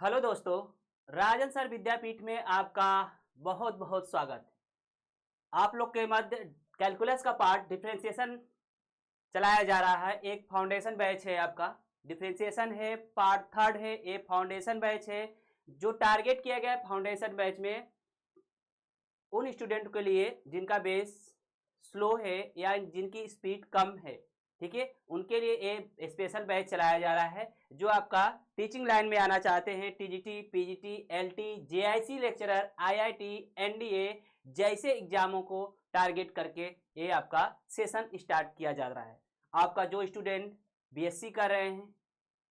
Hello दोस्तों, राजन sir विद्यापीठ में आपका बहुत बहुत स्वागत है। आप लोग के मध्य कैलकुलस का पार्ट डिफरेंशिएशन चलाया जा रहा है। एक फाउंडेशन बैच है, आपका डिफरेंशिएशन है, पार्ट थर्ड है। ये फाउंडेशन बैच है। जो टारगेट किया गया है फाउंडेशन बैच में उन स्टूडेंट के लिए जिनका बेस स्लो है या जिनकी स्पीड कम है, ठीक है, उनके लिए ये स्पेशल बैच चलाया जा रहा है। जो आपका टीचिंग लाइन में आना चाहते हैं, TGT, PGT, LT, JIC lecturer, IIT, NDA जैसे एग्जामों को टारगेट करके ये आपका सेशन स्टार्ट किया जा रहा है। आपका जो स्टूडेंट बीएससी कर रहे हैं,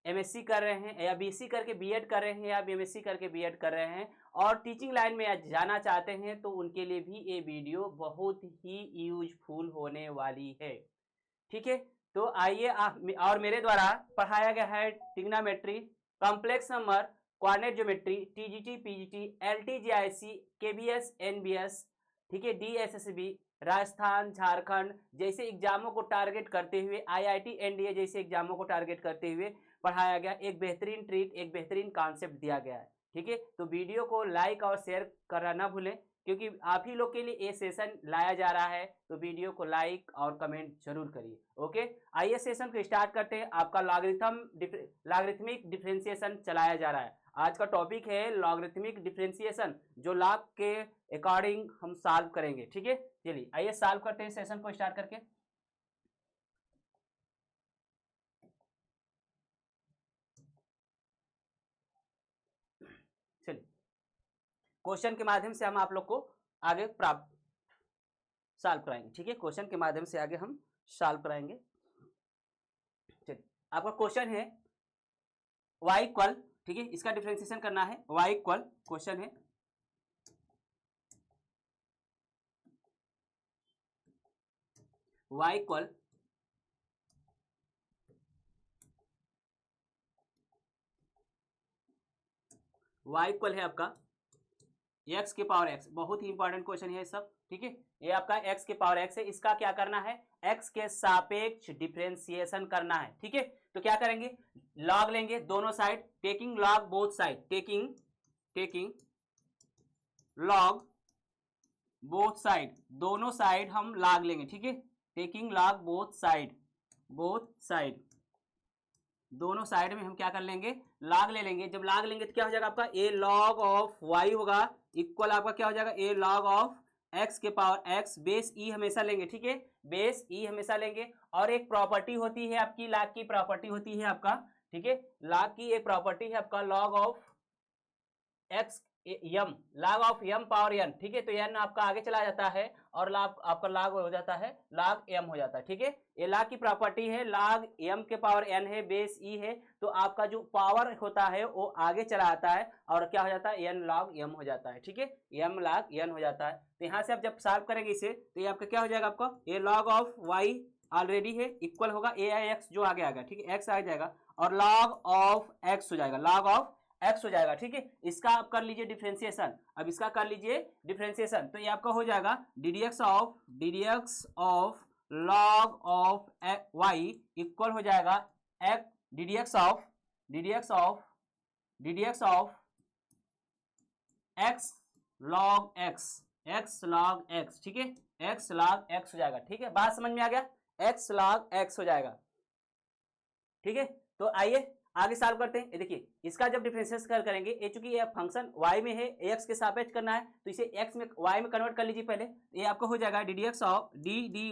एमएससी कर रहे हैं, या बीएससी करके बीएड कर रहे हैं, या बीएमएससी करके बीएड कर रहे हैं और टीचिंग लाइन में जाना चाहते हैं, तो उनके लिए भी ये वीडियो बहुत ही यूजफुल होने वाली है। ठीक है, तो आइए और मेरे द्वारा पढ़ाया गया है trigonometry, complex number, coordinate geometry, TGT, PGT, LT, JIC, KBS, NBS, ठीक है, डीएसएसबी, राजस्थान, झारखंड जैसे एग्जामों को टारगेट करते हुए, आईआईटी, एनडीए जैसे एग्जामों को टारगेट करते हुए पढ़ाया गया एक बेहतरीन ट्रिक, एक बेहतरीन कॉन्सेप्ट दिया गया है। ठीक है, तो वीडियो को लाइक और शेयर करना ना भूलें, क्योंकि आप ही लोग के लिए ये सेशन लाया जा रहा है। तो वीडियो को लाइक और कमेंट जरूर करिए। ओके, आइए सेशन को स्टार्ट करते हैं। आपका लॉगरिथमिक डिफरेंशिएशन चलाया जा रहा है। आज का टॉपिक है लॉगरिथमिक डिफरेंशिएशन, जो लॉग के अकॉर्डिंग हम सॉल्व करेंगे। ठीक है, चलिए आइए सॉल्व करते हैं सेशन को स्टार्ट करके। चलिए, क्वेश्चन के माध्यम से हम आप लोग को आगे प्राप्त सॉल्व कराएंगे। ठीक है, क्वेश्चन के माध्यम से आगे हम सॉल्व कराएंगे। चलिए, आपका क्वेश्चन है y इक्वल, ठीक है, इसका डिफरेंशिएशन करना है। y इक्वल, क्वेश्चन है y इक्वल y इक्वल है आपका x के पावर x। बहुत ही इंपॉर्टेंट क्वेश्चन है सब। ठीक है, ये आपका x के पावर x है। इसका क्या करना है, x के सापेक्ष डिफरेंशिएशन करना है। ठीक है, तो क्या करेंगे, लॉग लेंगे दोनों side, taking log both side, taking log both side, दोनों साइड हम लॉग लेंगे। ठीक है, टेकिंग लॉग बोथ साइड दोनों साइड में हम क्या कर लेंगे, लॉग ले लेंगे। जब लॉग लेंगे तो क्या हो जाएगा आपका, ए लॉग ऑफ वाई होगा इक्वल आपका क्या हो जाएगा, ए लॉग ऑफ एक्स के पावर एक्स। बेस ई हमेशा लेंगे। ठीक है, बेस ई हमेशा लेंगे। और एक प्रॉपर्टी होती है आपकी, लॉग की प्रॉपर्टी होती है आपका, ठीक है, लॉग की एक प्रॉपर्टी है आपका, log of x m, log of m power n. ठीक है, तो एन आपका आगे चला जाता है और लॉग आपका लॉग हो जाता है, लॉग एम हो जाता है। ठीक है, ये लॉग की प्रॉपर्टी है, लॉग एम के पावर एन है, बेस ई है, तो आपका जो पावर होता है वो आगे चला आता है और क्या हो जाता है, एन लॉग एम हो जाता है। ठीक है, एम लॉग एन हो जाता है। तो यहाँ से आप जब सॉल्व करेंगे इसे, तो ये आपका क्या हो जाएगा, आपका ए लॉग ऑफ वाई ऑलरेडी है इक्वल होगा ए आई एक्स, जो आगे आएगा। ठीक है, एक्स आ जाएगा और लॉग ऑफ एक्स हो जाएगा, लॉग ऑफ एक्स हो जाएगा। ठीक है, इसका आप कर लीजिए डिफरेंशिएशन। अब इसका कर लीजिए डिफरेंशिएशन, तो ये आपका हो जाएगा ddx of log of y equal हो जाएगा ddx of x log x। ठीक है, x log x हो जाएगा। ठीक है, बात समझ में आ गया, x log x हो जाएगा। ठीक है, तो आइए आगे सॉल्व करते हैं। ये देखिए, इसका जब डिफरेंशिएशन करेंगे, ये चूंकि ये फंक्शन y में है, x के सापेक्ष करना है, तो इसे x में y में कन्वर्ट कर लीजिए पहले। ये आपको हो जाएगा ddx of dd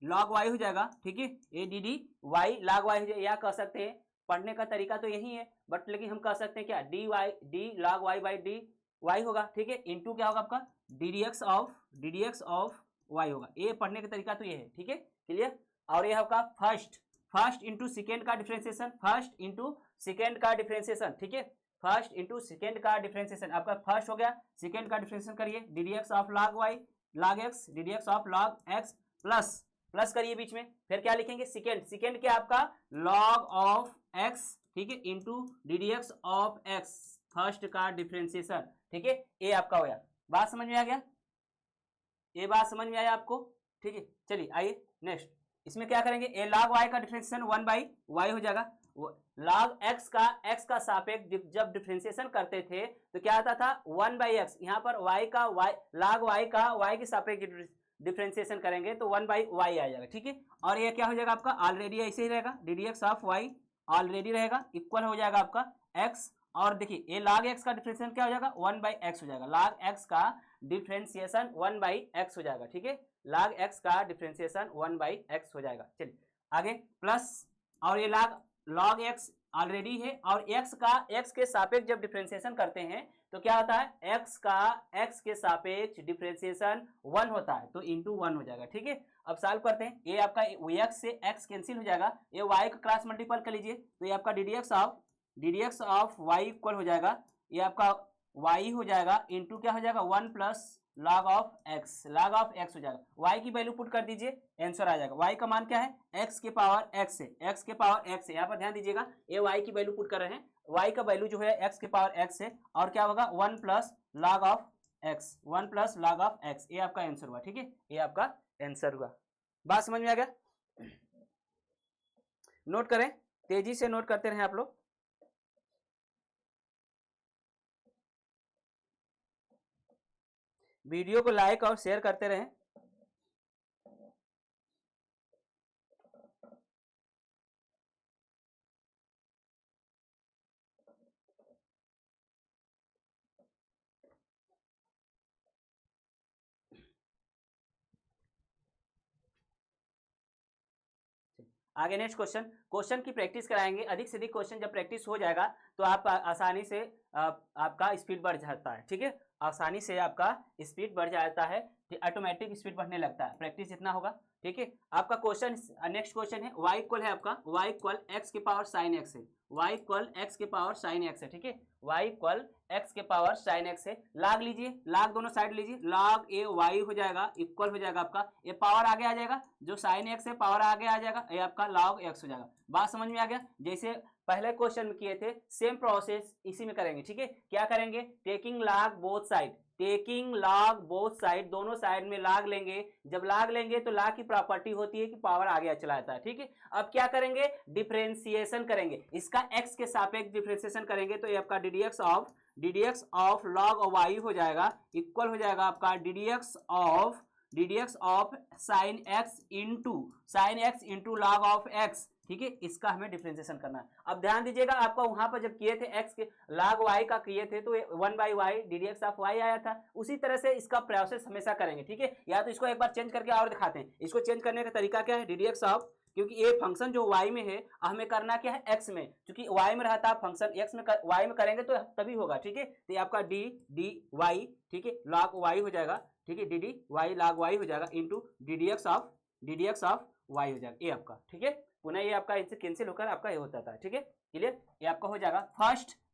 log y हो जाएगा। ठीक है, ये dd y log y हो जाएगा। या कह सकते हैं, पढ़ने का तरीका तो यही है, बट लेकिन हम कह सकते हैं क्या, d log y by dy होगा। ठीक है, इंटू क्या होगा आपका ddx ऑफ y होगा। ये पढ़ने का तरीका तो ये है। ठीक है, क्लियर। और ये आपका फर्स्ट इंटू सेकेंड का डिफरेंशिएशन, ठीक है, फर्स्ट इंटू सेकेंड का डिफरेंशिएशन। आपका फर्स्ट हो गया, सेकेंड का डिफरेंशिएशन करिए, ddx of log y log x, ddx of log x plus करिए बीच में, फिर क्या लिखेंगे, सेकेंड क्या आपका log ऑफ x, ठीक है, into ddx of x, first का डिफरेंशिएशन। ठीक है, ये आपका हो गया। बात समझ में आ गया, ये बात समझ में आया आपको। ठीक है, चलिए आइए नेक्स्ट, इसमें क्या करेंगे, ए log y का डिफरेंशिएशन 1 बाई y हो जाएगा। लॉग एक्स का सापेक्ष जब डिफरेंशिएशन करते थे तो क्या आता था 1/x। यहाँ पर y का y लॉग y का y के सापेक्ष डिफरेंशिएशन करेंगे तो 1/y आ जाएगा, ठीक है। और ये क्या हो जाएगा आपका ऑलरेडी ऐसे ही रहेगा, d d x of y already रहेगा, इक्वल हो जाएगा आपका x। और देखिए ये log x का डिफरेंशिएशन क्या हो जाएगा 1/x हो जाएगा, log x का डिफरेंशिएशन 1/x हो जाएगा, ठीक है। log x का डिफरेंशिएशन 1/x हो जाएगा। चलिए आगे प्लस, और ये log x ऑलरेडी है, और x के सापेक्ष जब डिफरेंशिएशन करते हैं तो क्या होता है x का x के सापेक्ष डिफरेंशिएशन 1 होता है, तो इंटू 1 हो जाएगा, ठीक है। अब सॉल्व करते हैं, ये आपका x से x कैंसिल हो जाएगा, ये y का क्रॉस मल्टीपल कर लीजिए तो ये आपका d d x of y equal हो जाएगा, ये आपका y हो जाएगा इंटू क्या हो जाएगा 1 प्लस log ऑफ x हो जाएगा। y की वैल्यू पुट कर दीजिए, आंसर आ जाएगा। y का मान क्या है x के पावर x है, x के पावर x है, यहाँ पर ध्यान दीजिएगा ये y की वैल्यू पुट कर रहे हैं, y का वैल्यू जो है x के पावर x है, और क्या होगा 1 प्लस log ऑफ x, ये आपका आंसर हुआ, ठीक है। ये आपका आंसर हुआ। बात समझ में आ गया? नोट करें, तेजी से नोट करते रहें आप लोग। वीडियो को लाइक और शेयर करते रहें। आगे नेक्स्ट क्वेश्चन की प्रैक्टिस कराएंगे। अधिक से अधिक क्वेश्चन जब प्रैक्टिस हो जाएगा तो आप आसानी से आपका स्पीड बढ़ जाता है, ठीक है। आसानी से आपका स्पीड बढ़ जाता है, ऑटोमेटिक स्पीड बढ़ने लगता है प्रैक्टिस जितना होगा, ठीक है। आपका क्वेश्चन नेक्स्ट क्वेश्चन है y इक्वल है आपका y इक्वल x के पावर साइन x है, y इक्वल x के पावर साइन x है, ठीक है। y इक्वल x के पावर साइन x है, लाग लीजिए, लाग दोनों साइड लीजिए, log a y हो जाएगा इक्वल हो जाएगा आपका, ये पावर आगे आ जाएगा, जो साइन x है पावर आगे आ जाएगा, ये आपका log x हो जाएगा। बात समझ में आ गया? जैसे पहले क्वेश्चन में किए थे सेम प्रोसेस इसी में करेंगे, ठीक है। क्या करेंगे, टेकिंग log बोथ साइड, दोनों साइड में लाग लेंगे। जब लाग लेंगे तो लाग की प्रॉपर्टी होती है कि पावर आगे चला जाता है, ठीक है। अब क्या करेंगे, डिफरेंशिएशन करेंगे, इसका x के सापेक्ष डिफरेंशिएशन करेंगे तो ये आपका d d x of log y हो जाएगा, इक्वल हो जाएगा आपका d d x of sine x into log of x, ठीक है। इसका हमें डिफरेंशिएशन करना है। अब ध्यान दीजिएगा, आपका वहां पर जब किए थे x के log y का किए थे तो 1/y D d x of y आया था, उसी तरह से इसका प्रोसेस हमेशा करेंगे, ठीक है। या तो इसको एक बार चेंज करके और दिखाते हैं। इसको चेंज करने का तरीका क्या है, डी डी एक्स ऑफ, क्योंकि ये फंक्शन जो y में है हमें करना क्या है x में, क्योंकि y में रहता है फंक्शन, x में y में करेंगे तो तभी होगा, ठीक है। तो ये आपका डी डी वाई, ठीक है, log y हो जाएगा, ठीक है, d d y log y हो जाएगा into d d x of y हो जाएगा, ये आपका, ठीक है। पुनः ये आपका इनसे कैंसिल होकर आपका ये होता था, ठीक है, क्लियर। ये आपका हो जाएगा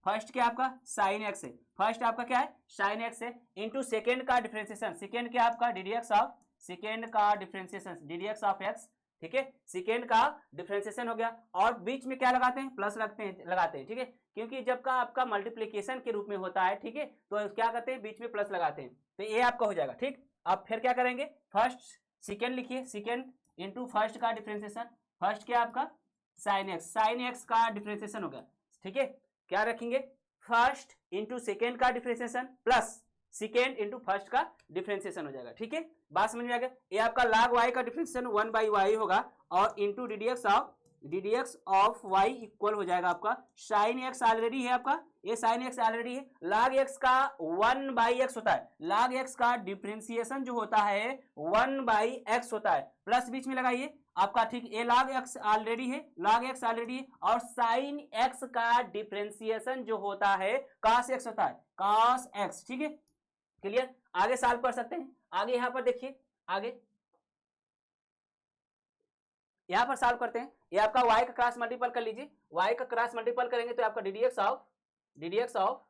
फर्स्ट क्या आपका साइन एक्स है, फर्स्ट आपका क्या है साइन एक्स है, इंटू सेकेंड का डिफरेंशिएशन, सेकेंड क्या आपका d d x of, second का differentiation d d x of x, ठीक है। सेकेंड का डिफरेंशिएशन हो गया, और बीच में क्या लगाते हैं, प्लस लगाते हैं, ठीक है, क्योंकि जब का आपका मल्टीप्लीकेशन के रूप में होता है, ठीक है, तो क्या करते हैं बीच में प्लस लगाते हैं, तो ये आपका हो जाएगा, ठीक। अब फिर क्या करेंगे, फर्स्ट सेकेंड लिखिए, सेकेंड इंटू फर्स्ट का डिफरेंशिएशन, फर्स्ट क्या आपका साइन एक्स का डिफरेंशिएशन हो गया, ठीक है। क्या रखेंगे, फर्स्ट इंटू सेकेंड का differentiation plus second into first का डिफरेंशिएशन हो जाएगा, ठीक है। बात समझ में आ गया? ये आपका log y का डिफरेंशिएशन 1/y होगा, और into d d x of y equal हो जाएगा आपका साइन एक्स ऑलरेडी है आपका, ये साइन एक्स ऑलरेडी है, log x का 1/x होता है, log x का डिफरेंशिएशन जो होता है 1/x होता है, प्लस बीच में लगाइए आपका, ठीक, ये log x ऑलरेडी है, और साइन x का डिफरेंशिएशन जो होता है cos x होता है, cos x, ठीक है, क्लियर। आगे सॉल्व कर सकते हैं। आगे यहां पर देखिए, आगे यहां पर सॉल्व करते हैं। ये आपका y का क्रॉस मल्टीपल कर लीजिए, y का क्रॉस मल्टीपल करेंगे तो आपका d d x of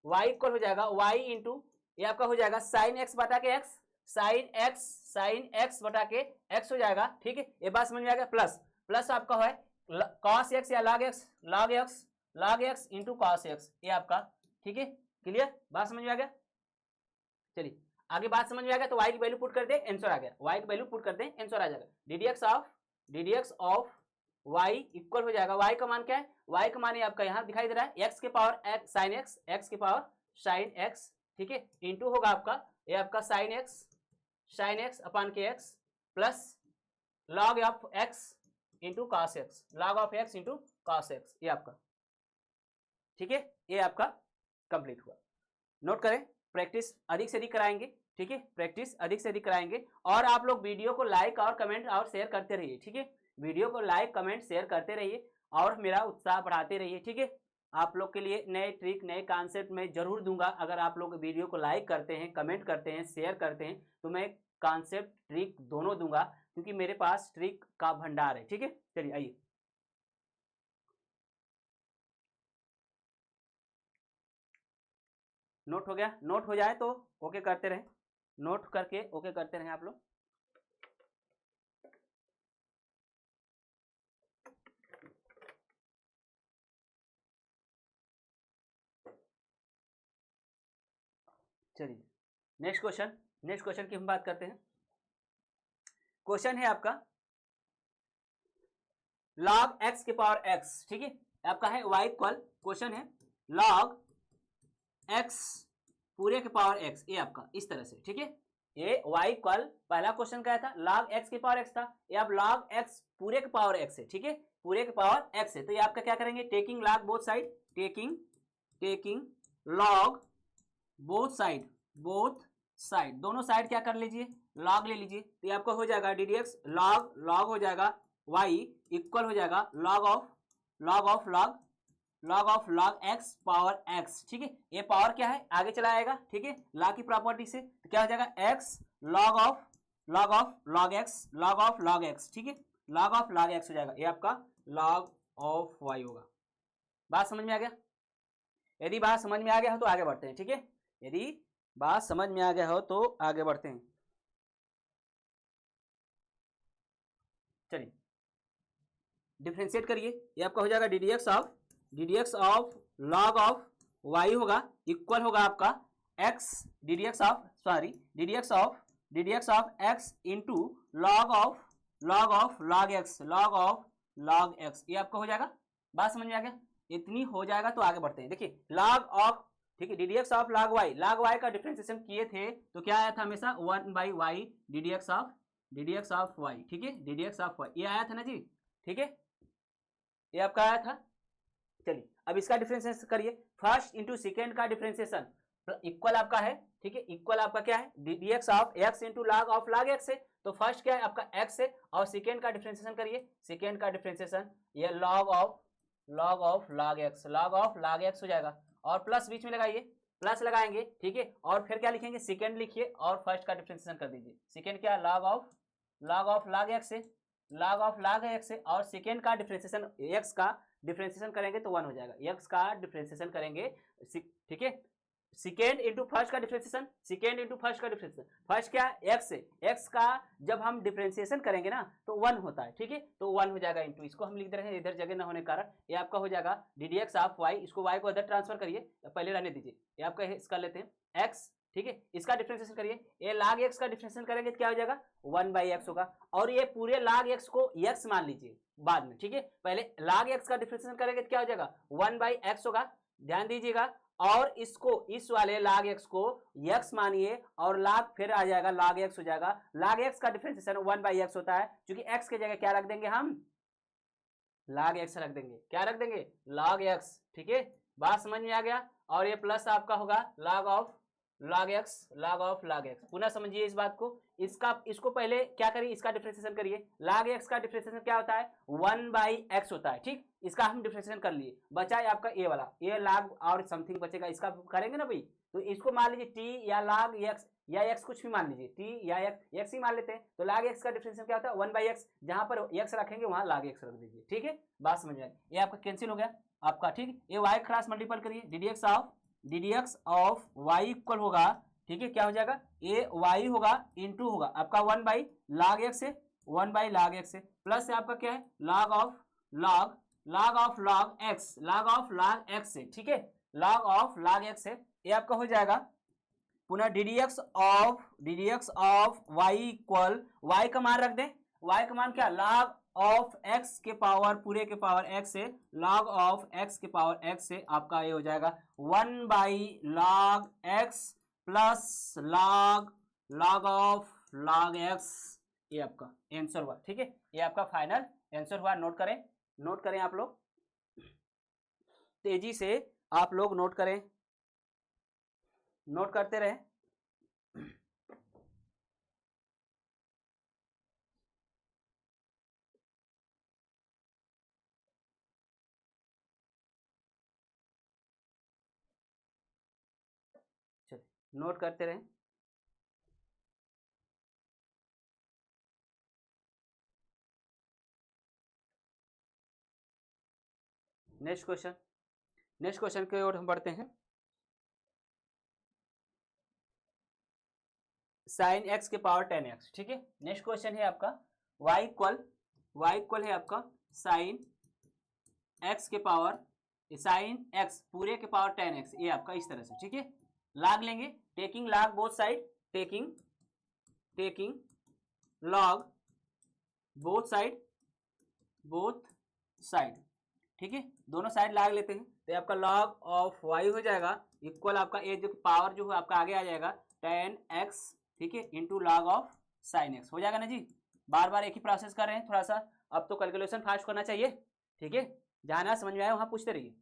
y equal हो जाएगा y इंटू, ये आपका हो जाएगा साइन एक्स बटा के x, साइन एक्स बटा के x हो जाएगा, ठीक है। ये बात समझ में आ गया? प्लस आपका है cos x या log x into cos x, ये आपका, ठीक है, क्लियर। बात समझ में आ गया? चलिए आगे बात समझ में आ गया तो y की वैल्यू पुट कर दे, आंसर आ गया, y की वैल्यू पुट कर दे, आंसर आ जाएगा, d d x of y equal हो जाएगा, y का मान क्या है, y का मान आपका यहाँ दिखाई दे रहा है x के power x sine x, x के पावर साइन x, ठीक है, इंटू होगा आपका ये आपका साइन x अपान के x plus log of x into cos x, log of x into cos x, ये आपका, ठीक है, ये आपका कंप्लीट हुआ। नोट करें, प्रैक्टिस अधिक से अधिक कराएंगे, ठीक है, प्रैक्टिस अधिक से अधिक कराएंगे। और आप लोग वीडियो को लाइक और कमेंट और शेयर करते रहिए, ठीक है, वीडियो को लाइक कमेंट शेयर करते रहिए और मेरा उत्साह बढ़ाते रहिए, ठीक है। आप लोग के लिए नए ट्रिक नए कॉन्सेप्ट मैं जरूर दूंगा। अगर आप लोग वीडियो को लाइक करते हैं, कमेंट करते हैं, शेयर करते हैं तो मैं कॉन्सेप्ट ट्रिक दोनों दूंगा, क्योंकि मेरे पास ट्रिक का भंडार है, ठीक है। चलिए आइए, नोट हो गया, नोट हो जाए तो ओके करते रहें, नोट करके ओके करते रहें आप लोग। चलिए नेक्स्ट क्वेश्चन की हम बात करते हैं। क्वेश्चन है आपका log x के पावर x, ठीक है, आपका है y इक्वल, क्वेश्चन है log x पूरे के पावर x, ये आपका इस तरह से, ठीक है, ये y इक्वल, पहला क्वेश्चन क्या था, log x के पावर x था, ये अब log x पूरे के पावर x है, ठीक है, पूरे के पावर x है, तो ये आपका क्या करेंगे, taking log both side, taking log both side, दोनों साइड क्या कर लीजिए, log ले लीजिए, तो ये आपका हो जाएगा डी डी एक्स log हो जाएगा y इक्वल हो जाएगा log of log x power x, ठीक है, ये पावर क्या है आगे चला आएगा, ठीक है, log की प्रॉपर्टी से, तो क्या हो जाएगा x log of log x, ठीक है, log ऑफ log x हो जाएगा, ये आपका log ऑफ y होगा। बात समझ में आ गया? यदि बात समझ में आ गया हो तो आगे बढ़ते हैं, ठीक है, यदि बात समझ में आ गया हो तो आगे बढ़ते हैं। चलिए डिफरेंशिएट करिए, ये आपका हो जाएगा d d x of log of y होगा इक्वल होगा आपका x D d x of x into log of log x, ये आपका हो जाएगा। बात समझ में आ गया? इतनी हो जाएगा तो आगे बढ़ते हैं। देखिए log ऑफ, ठीक है, d d x of log y का डिफरेंशिएशन किए थे तो क्या आया था हमेशा 1/y D d x of y, ठीक है, d d x of y ये आया था ना जी, ठीक है, ये आपका आया था। चलिए अब इसका डिफरेंशिएशन करिए, फर्स्ट इंटू सेकेंड का डिफरेंशिएशन इक्वल आपका है, ठीक है, इक्वल आपका क्या है, d d x of x into log of log x है, तो फर्स्ट क्या है आपका x है, और सेकेंड का डिफरेंशिएशन करिए, सेकेंड का डिफरेंशिएशन ये log ऑफ log x हो जाएगा, और प्लस बीच में लगाइए, प्लस लगाएंगे, ठीक है, और फिर क्या लिखेंगे, सेकेंड लिखिए और फर्स्ट का डिफरेंशिएशन कर दीजिए। सेकेंड क्या log ऑफ log x है, और सेकेंड का डिफरेंशिएशन x का डिफरेंशिएशन करेंगे तो 1 हो जाएगा, x का डिफरेंशिएशन करेंगे, ठीक है, सेकेंड इंटू फर्स्ट का डिफरेंशिएशन, फर्स्ट क्या x है, x का जब हम डिफरेंशिएशन करेंगे ना तो 1 होता है, ठीक है, तो 1 हो जाएगा इंटू, इसको हम लिख दे रहे हैं इधर जगह ना होने के कारण, ये आपका हो जाएगा d d x of y, इसको y को इधर ट्रांसफर करिए, पहले रहने दीजिए, ये आपका इसका लेते हैं x, ठीक है, इसका डिफरेंशिएशन करिए, ये log x का डिफरेंशिएशन करेंगे तो क्या हो जाएगा 1/x होगा, और ये पूरे log x को x मान लीजिए बाद में, ठीक है, पहले log x का डिफरेंशिएशन करेंगे तो क्या हो जाएगा 1/x होगा, ध्यान दीजिएगा, और इसको इस वाले log x को x मानिए और log फिर आ जाएगा log x हो जाएगा, log x का डिफरेंशिएशन 1/x होता है, क्योंकि x के जगह क्या रख देंगे हम log x रख देंगे, क्या रख देंगे log x, ठीक है, बात समझ में आ गया, और ये प्लस आपका होगा log ऑफ log x, पुनः समझिए इस बात को, इसको पहले क्या करिए, इसका डिफरेंशिएशन करिए, log x का डिफरेंशिएशन क्या होता है 1/x होता है, ठीक, इसका हम डिफरेंशिएशन कर लिए, बचा है आपका ये वाला, ये log और समथिंग बचेगा, इसका करेंगे ना भाई, तो इसको मान लीजिए t या log x या x कुछ भी मान लीजिए, t या x ही मान लेते हैं, तो log x का डिफरेंशिएशन क्या होता है 1/x, जहां पर x रखेंगे वहां log x रख दीजिए, ठीक है, बात समझ में आई, ये आपका कैंसिल हो गया आपका, ठीक, ये y क्रॉस मल्टीपल करिए, D d x of y equal होगा, ठीक है, क्या हो जाएगा ये y होगा इंटू होगा आपका 1/log x है, 1/log x है, प्लस से आपका क्या है log ऑफ log x है, ठीक है, log ऑफ log x है, ये आपका हो जाएगा पुनः D d x of y equal, y का मान रख दें, y का मान क्या ऑफ एक्स के पावर पूरे के पावर एक्स से लॉग ऑफ एक्स के पावर एक्स से आपका ये हो जाएगा 1/log x plus log log of log x. ये आपका आंसर हुआ, ठीक है, ये आपका फाइनल आंसर हुआ। नोट करें आप लोग, तेजी से आप लोग नोट करें, नोट करते रहें। चलिए नोट करते रहें। नेक्स्ट क्वेश्चन की ओर हम बढ़ते हैं। साइन एक्स के पावर 10x, ठीक है। नेक्स्ट क्वेश्चन है आपका y इक्वल है आपका साइन एक्स के पावर साइन एक्स पूरे के पावर 10x, ये आपका इस तरह से, ठीक है। लॉग लेंगे, taking log both side, taking log both side, ठीक है, दोनों साइड लॉग लेते हैं तो आपका लॉग ऑफ y हो जाएगा इक्वल आपका ये जो पावर जो है आपका आगे आ जाएगा 10x, ठीक है, into log of sine x. हो जाएगा ना जी। बार बार एक ही प्रोसेस कर रहे हैं, थोड़ा सा अब तो कैलकुलेशन फास्ट करना चाहिए, ठीक है। जहाँ ना समझ में आया वहाँ पूछते रहिए,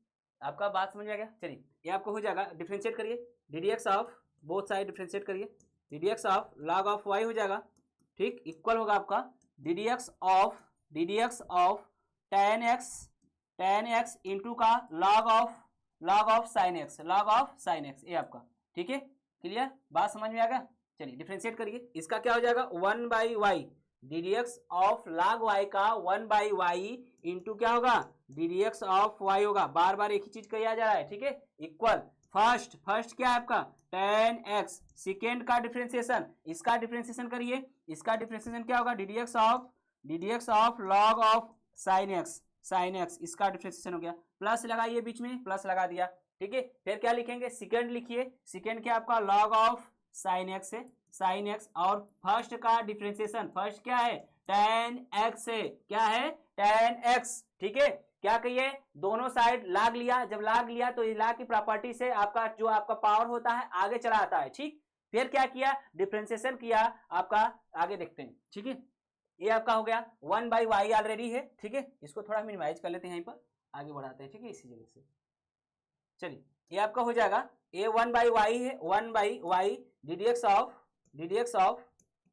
आपका बात समझ में आ गया। चलिए ये आपको हो जाएगा, डिफ्रेंशिएट करिए, ddx of both side differentiate करिए, ddx of log of y हो जाएगा, ठीक, इक्वल होगा आपका ddx ऑफ 10x इंटू का लॉग ऑफ साइन एक्स, ये आपका, ठीक है। क्लियर, बात समझ में आ गया। चलिए डिफ्रेंशिएट करिए, इसका क्या हो जाएगा 1/y, ddx of log y का 1/y इंटू क्या होगा ddx ऑफ y होगा। बार बार एक ही चीज किया जा रहा है, ठीक है। इक्वल फर्स्ट क्या है आपका 10x, सेकेंड का डिफ्रेंशिएशन, इसका डिफ्रेंशिएशन करिए, इसका डिफ्रेंशिएशन क्या होगा ddx of log of sine x, इसका डिफ्रेंशिएशन हो गया। प्लस लगाइए बीच में, प्लस लगा दिया, ठीक है। फिर क्या लिखेंगे, सेकेंड लिखिए, सेकेंड क्या आपका log ऑफ साइन एक्स है, साइन एक्स, और फर्स्ट का डिफ्रेंशिएशन, फर्स्ट क्या है 10x है, क्या है 10x, ठीक है। क्या कहिए, दोनों साइड लाग लिया, जब लाग लिया तो लाग की प्रॉपर्टी से आपका जो आपका पावर होता है आगे चला आता है, ठीक। फिर क्या किया, डिफ्रेंशिएशन किया आपका, आगे देखते हैं, ठीक है। ये आपका हो गया 1/y ऑलरेडी है, ठीक है। इसको थोड़ा मिनिमाइज कर लेते हैं, यहीं पर आगे बढ़ाते हैं, ठीक है, इसी जगह से। चलिए ये आपका हो जाएगा ये 1/y है, 1/y ddx ऑफ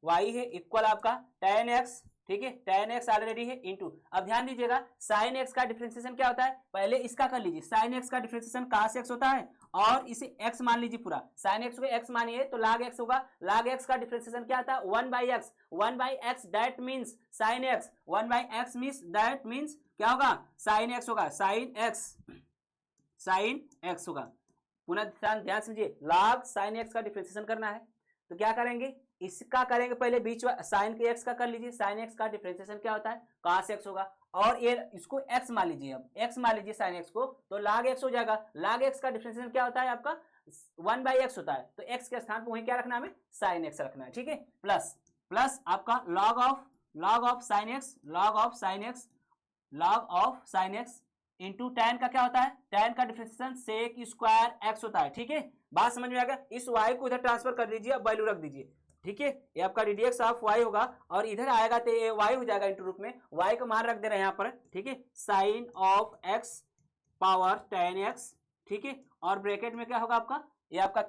y है इक्वल आपका 10x, ठीक है, 10x ऑलरेडी है इंटू, अब ध्यान दीजिएगा साइन एक्स का डिफरेंशिएशन क्या होता है, पहले इसका कर लीजिए, साइन एक्स का डिफरेंशिएशन cos x होता है, और इसे x मान लीजिए पूरा, साइन एक्स को x मानिए तो log x होगा, log x का डिफरेंशिएशन क्या था 1/x that means sine x, 1/x means that means क्या होगा साइन एक्स होगा, साइन एक्स होगा। पुनः ध्यान समझिए, log साइन एक्स का डिफरेंशिएशन करना है तो क्या करेंगे, इसका करेंगे पहले बीच साइन के एक्स का कर लीजिए, साइन एक्स का डिफरेंशिएशन क्या होता है cos x होगा, और ये इसको x मान लीजिए, अब x मान लीजिए साइन x को तो log x हो जाएगा, log x का डिफरेंशिएशन क्या होता है आपका 1/x होता है, तो x के स्थान पर वहीं क्या रखना है हमें साइन x रखना है, ठीक है। प्लस आपका log of sine x into tan का क्या होता है, tan का डिफरेंशिएशन सेक स्क्वायर x होता है, ठीक है। बात समझ में आ गया, इस y को इधर ट्रांसफर कर दीजिए, अब वैल्यू रख दीजिए, ठीक है। ये आपका ddx ऑफ y होगा, और इधर आएगा तो ये y हो जाएगा इंटू रूप में, y का मान रख दे रहे हैं यहाँ पर, ठीक है, sign of x power 10x, ठीक है, और ब्रैकेट में क्या होगा आपका, ये आपका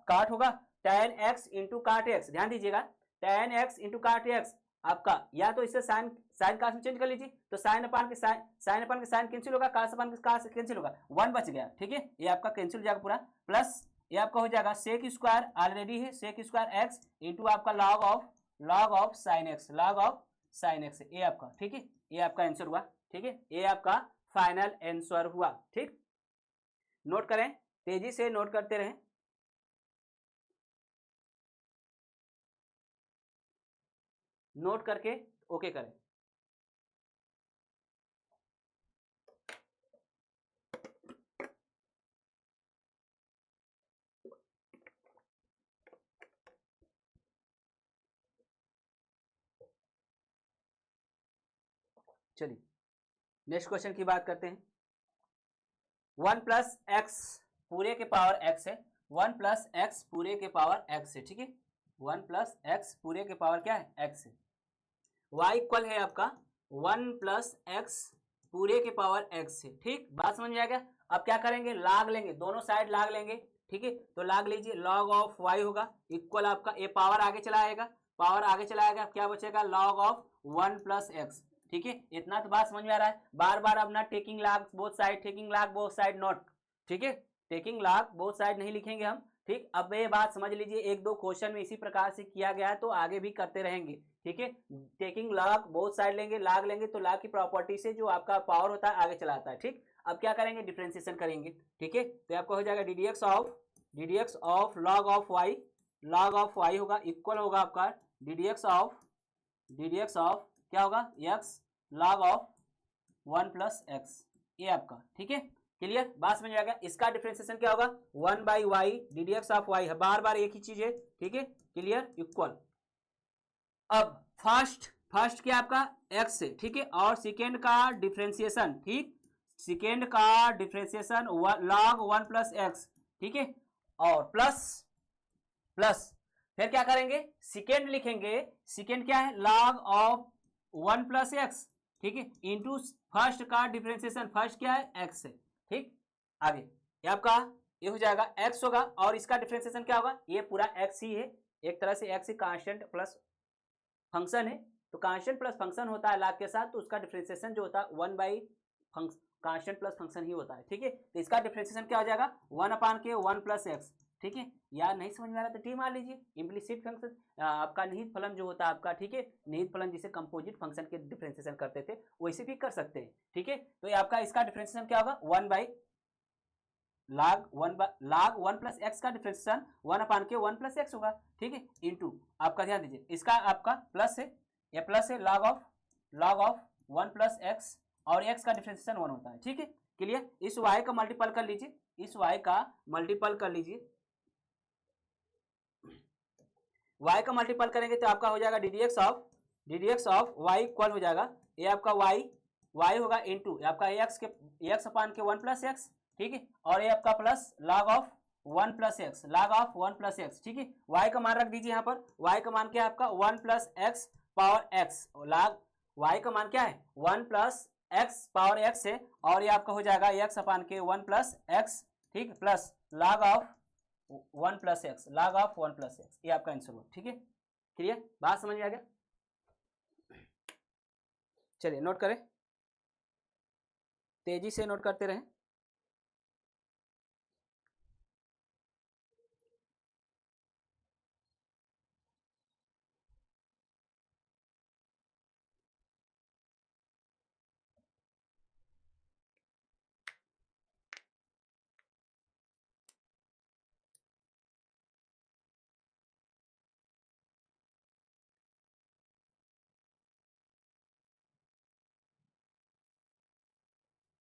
काट होगा 10x इंटू काट x, ध्यान दीजिएगा 10x इंटू काट x आपका, या तो इससे साइन का चेंज कर लीजिए, तो साइन अपान के साइन कैंसिल होगा, cos अपान के cos कैंसिल होगा, 1 बच गया, ठीक है, ये आपका कैंसिल हो जाएगा पूरा। प्लस ये आपका हो जाएगा सेक स्क्वायर ऑलरेडी है, सेक स्क्वायर x इंटू आपका लॉग ऑफ साइन एक्स, ये आपका, ठीक है, ये आपका आंसर हुआ, ठीक है, ये आपका फाइनल आंसर हुआ, ठीक। नोट करें, तेजी से नोट करते रहें। नोट करके ओके करें। चलिए नेक्स्ट क्वेश्चन की बात करते हैं। 1 प्लस एक्स पूरे के पावर एक्स है, 1 प्लस एक्स पूरे के पावर एक्स है, ठीक है, 1 प्लस एक्स पूरे के पावर क्या है, एक्स है। y इक्वल है आपका 1 प्लस एक्स पूरे के पावर एक्स है, ठीक, बात समझ में आ गया। अब क्या करेंगे, लाग लेंगे, दोनों साइड लाग लेंगे, ठीक है, तो लाग लीजिए, लॉग ऑफ y होगा इक्वल आपका, ये पावर आगे चला आएगा, पावर आगे चला आएगा, क्या बचेगा, लॉग ऑफ 1 प्लस एक्स, ठीक है, इतना तो बात समझ में आ रहा है। बार बार अब ना taking log both side, taking log both side not, ठीक है, टेकिंग लॉग बोथ साइड नहीं लिखेंगे हम, ठीक। अब ये बात समझ लीजिए, एक दो क्वेश्चन में इसी प्रकार से किया गया है, तो आगे भी करते रहेंगे, ठीक है। टेकिंग लॉग बोथ साइड लेंगे, लॉग लेंगे तो लॉग की प्रॉपर्टी से जो आपका पावर होता है आगे चलाता है, ठीक। अब क्या करेंगे, डिफरेंशिएशन करेंगे, ठीक है, तो आपको हो जाएगा ddx of log of y, log of y होगा इक्वल होगा आपका ddx ऑफ क्या होगा, x log of 1 plus x, ये आपका, ठीक है, क्लियर, बात समझ आ गया। इसका डिफरेंशिएशन क्या होगा, 1 by y ddx of y है, बार बार एक ही चीज है, ठीक है, क्लियर, इक्वल। अब फर्स्ट क्या आपका x है, ठीक है, और सेकेंड का डिफरेंशिएशन, ठीक, सेकेंड का डिफरेंशिएशन लॉग 1 प्लस एक्स, ठीक है, और प्लस फिर क्या करेंगे, सेकेंड लिखेंगे, सेकेंड क्या है, लॉग ऑफ 1 प्लस एक्स, ठीक है, इंटू फर्स्ट का डिफरेंशिएशन, फर्स्ट क्या है, एक्स है, ठीक। आगे ये आपका ये हो जाएगा x होगा, और इसका डिफरेंशिएशन क्या होगा, ये पूरा x ही है, एक तरह से x ही कांस्टेंट प्लस फंक्शन है, तो कांस्टेंट प्लस फंक्शन होता है लॉग के साथ, तो उसका डिफरेंशिएशन जो होता है 1 बाई कांस्टेंट प्लस फंक्शन ही होता है, ठीक है। तो इसका डिफरेंशिएशन क्या हो जाएगा, 1/(1 प्लस एक्स), ठीक है। यार नहीं समझ में आ रहा तो टी मार लीजिए, इम्प्लिसिट फंक्शन आपका निहित फलन जो होता है आपका, ठीक है, निहित फलन जिसे कंपोजिट फंक्शन के डिफरेंशिएशन करते थे वैसे भी कर सकते हैं, ठीक है। तो ये आपका इसका डिफरेंशिएशन क्या होगा, 1 बाई log 1 प्लस एक्स का डिफरेंशिएशन 1/(1 प्लस एक्स) होगा, ठीक है, इंटू आपका ध्यान दीजिए, इसका आपका प्लस है, ये प्लस है, log ऑफ 1 प्लस एक्स, और एक्स का डिफरेंशिएशन 1 होता है, ठीक है, क्लियर। इस y का मल्टीपल कर लीजिए, इस y का मल्टीपल कर लीजिए, y का मल्टीपल करेंगे तो आपका हो जाएगा ddx ऑफ y इक्वल हो जाएगा, ये आपका y होगा इंटू आपका x अपान के 1 प्लस एक्स, ठीक है, और ये आपका plus log of 1 plus x, ठीक है। y का मान रख दीजिए यहाँ पर, y का मान क्या है आपका 1 plus x power x, log y का मान क्या है 1 प्लस एक्स पावर एक्स है, और ये आपका हो जाएगा x अपान के 1 प्लस एक्स, ठीक, plus log of 1 plus x, ये आपका आंसर हुआ, ठीक है, क्लियर, बात समझ में आ गया। चलिए नोट करें, तेजी से नोट करते रहें।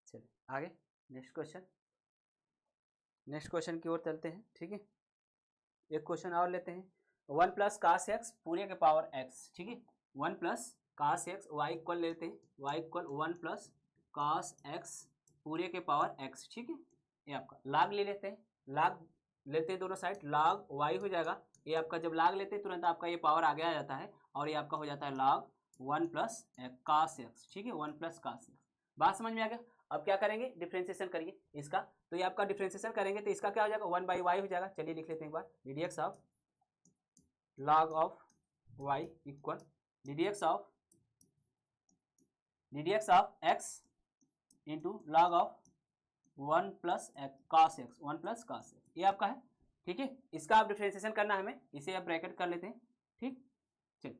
चलिए आगे नेक्स्ट क्वेश्चन की ओर चलते हैं, ठीक है। एक क्वेश्चन और लेते हैं, 1 प्लस कास एक्स पूरे के पावर एक्स, ठीक है, 1 plus cos x, y equal लेते हैं, y equal 1 plus cos x पूरे के पावर एक्स, ठीक है। ये आपका लाग ले लेते हैं, लाग लेते हैं दोनों साइड, लाग वाई हो जाएगा, ये आपका जब लाग लेते हैं तुरंत आपका ये पावर आगे आ जाता है, और ये आपका हो जाता है लॉग 1 प्लस कास एक्स, ठीक है, 1 प्लस कास एक्स, बात समझ में आ गया। अब क्या करेंगे, डिफरेंशिएशन करिए इसका, तो ये आपका डिफरेंशिएशन करेंगे तो इसका क्या हो जाएगा 1 बाई वाई हो जाएगा, चलिए लिख लेते हैं एक बार, ddx of log of y equal ddx of x into log of 1 plus cos x, 1 plus cos x, ये आपका है, ठीक है। इसका आप डिफरेंशिएशन करना है हमें, इसे आप ब्रैकेट कर लेते हैं, ठीक, चलिए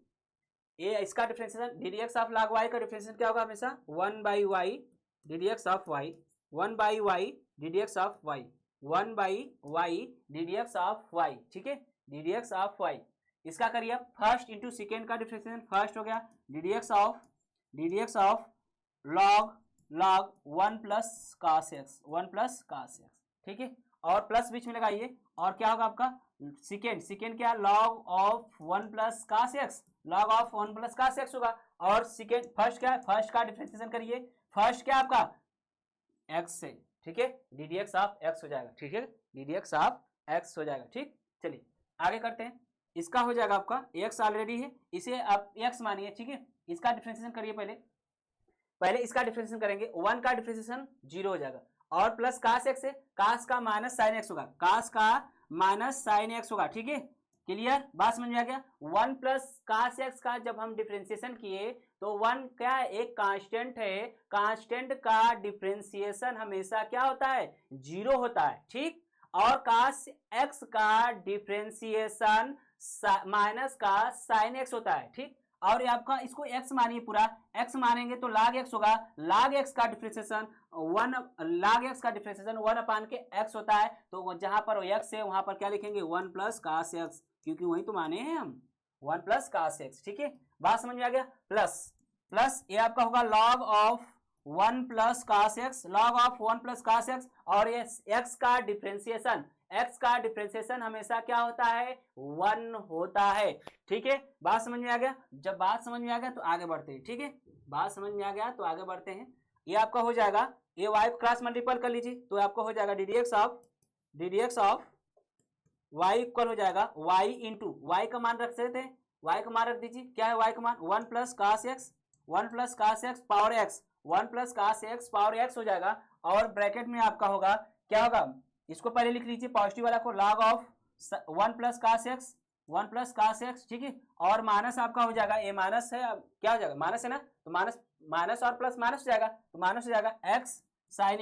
ये इसका differentiation ddx of log y का डिफरेंशिएशन क्या होगा हमेशा 1 by y ddx of y, 1 by y ddx of y, 1 by y ddx of y, ठीक है, ddx ऑफ y। इसका करिए आप फर्स्ट इंटू सेकेंड का डिफरेंशिएशन, फर्स्ट हो गया ddx of log 1 plus cos x, 1 plus cos x, ठीक है, और प्लस बीच में लगाइए, और क्या होगा आपका सेकेंड क्या, log of 1 plus cos x, log of 1 plus cos x होगा। और सेकेंड फर्स्ट क्या है, फर्स्ट का डिफरेंशिएशन करिए, फर्स्ट क्या आपका एक्स से, ठीक है, d d x of x हो जाएगा, ठीक है, d d x of x हो जाएगा। ठीक, चलिए आगे करते हैं। इसका हो जाएगा आपका एक्स ऑलरेडी है, इसे आप एक्स मानिए, ठीक है, इसका डिफरेंशिएशन करिए, पहले इसका डिफरेंशिएशन करेंगे, 1 का डिफरेंशिएशन 0 हो जाएगा, और प्लस कास एक्स है, कास का माइनस साइन एक्स होगा, कास का माइनस साइन एक्स होगा, ठीक है, क्लियर, बात समझ में आ गया। 1 प्लस कास एक्स का जब हम डिफरेंशिएशन किए तो 1 क्या है, एक कांस्टेंट है, कांस्टेंट का डिफरेंशिएशन हमेशा क्या होता है, 0 होता है, ठीक। और कास एक्स का डिफरेंशिएशन माइनस का साइन एक्स होता है, ठीक। और ये आपका इसको x मानिए, पूरा x मानेंगे तो log x होगा, log x का डिफरेंशिएशन 1 अपान के x होता है, तो जहां पर x है वहां पर क्या लिखेंगे, 1 प्लस कास एक्स, क्योंकि वही तो माने हैं हम, 1 प्लस कास एक्स, ठीक है, बात समझ में आ गया। प्लस ये आपका होगा log of 1 plus cos x, log of 1 plus cos x, और ये x का डिफरेंशिएशन हमेशा क्या होता है, 1 होता है, ठीक है, बात समझ में आ गया। जब बात समझ में आ गया तो आगे बढ़ते हैं, ठीक है, बात समझ में आ गया तो आगे बढ़ते हैं। ये आपका हो जाएगा, ये y को क्रॉस मल्टीपल कर लीजिए तो आपको हो जाएगा d d x of y equal हो जाएगा y इंटू y का मान रख सकते हैं, y का मान रख दीजिए, क्या है y का मान, 1 plus cos x, 1 plus cos x power x, 1 plus cos x power x हो जाएगा, और ब्रैकेट में आपका होगा क्या होगा, इसको पहले लिख लीजिए पॉजिटिव वाला को, log of 1 plus cos x, 1 plus cos x, ठीक है, और माइनस आपका हो जाएगा, ये माइनस है, अब क्या हो जाएगा, माइनस है ना, तो माइनस और प्लस माइनस हो जाएगा, तो माइनस हो जाएगा एक्स साइन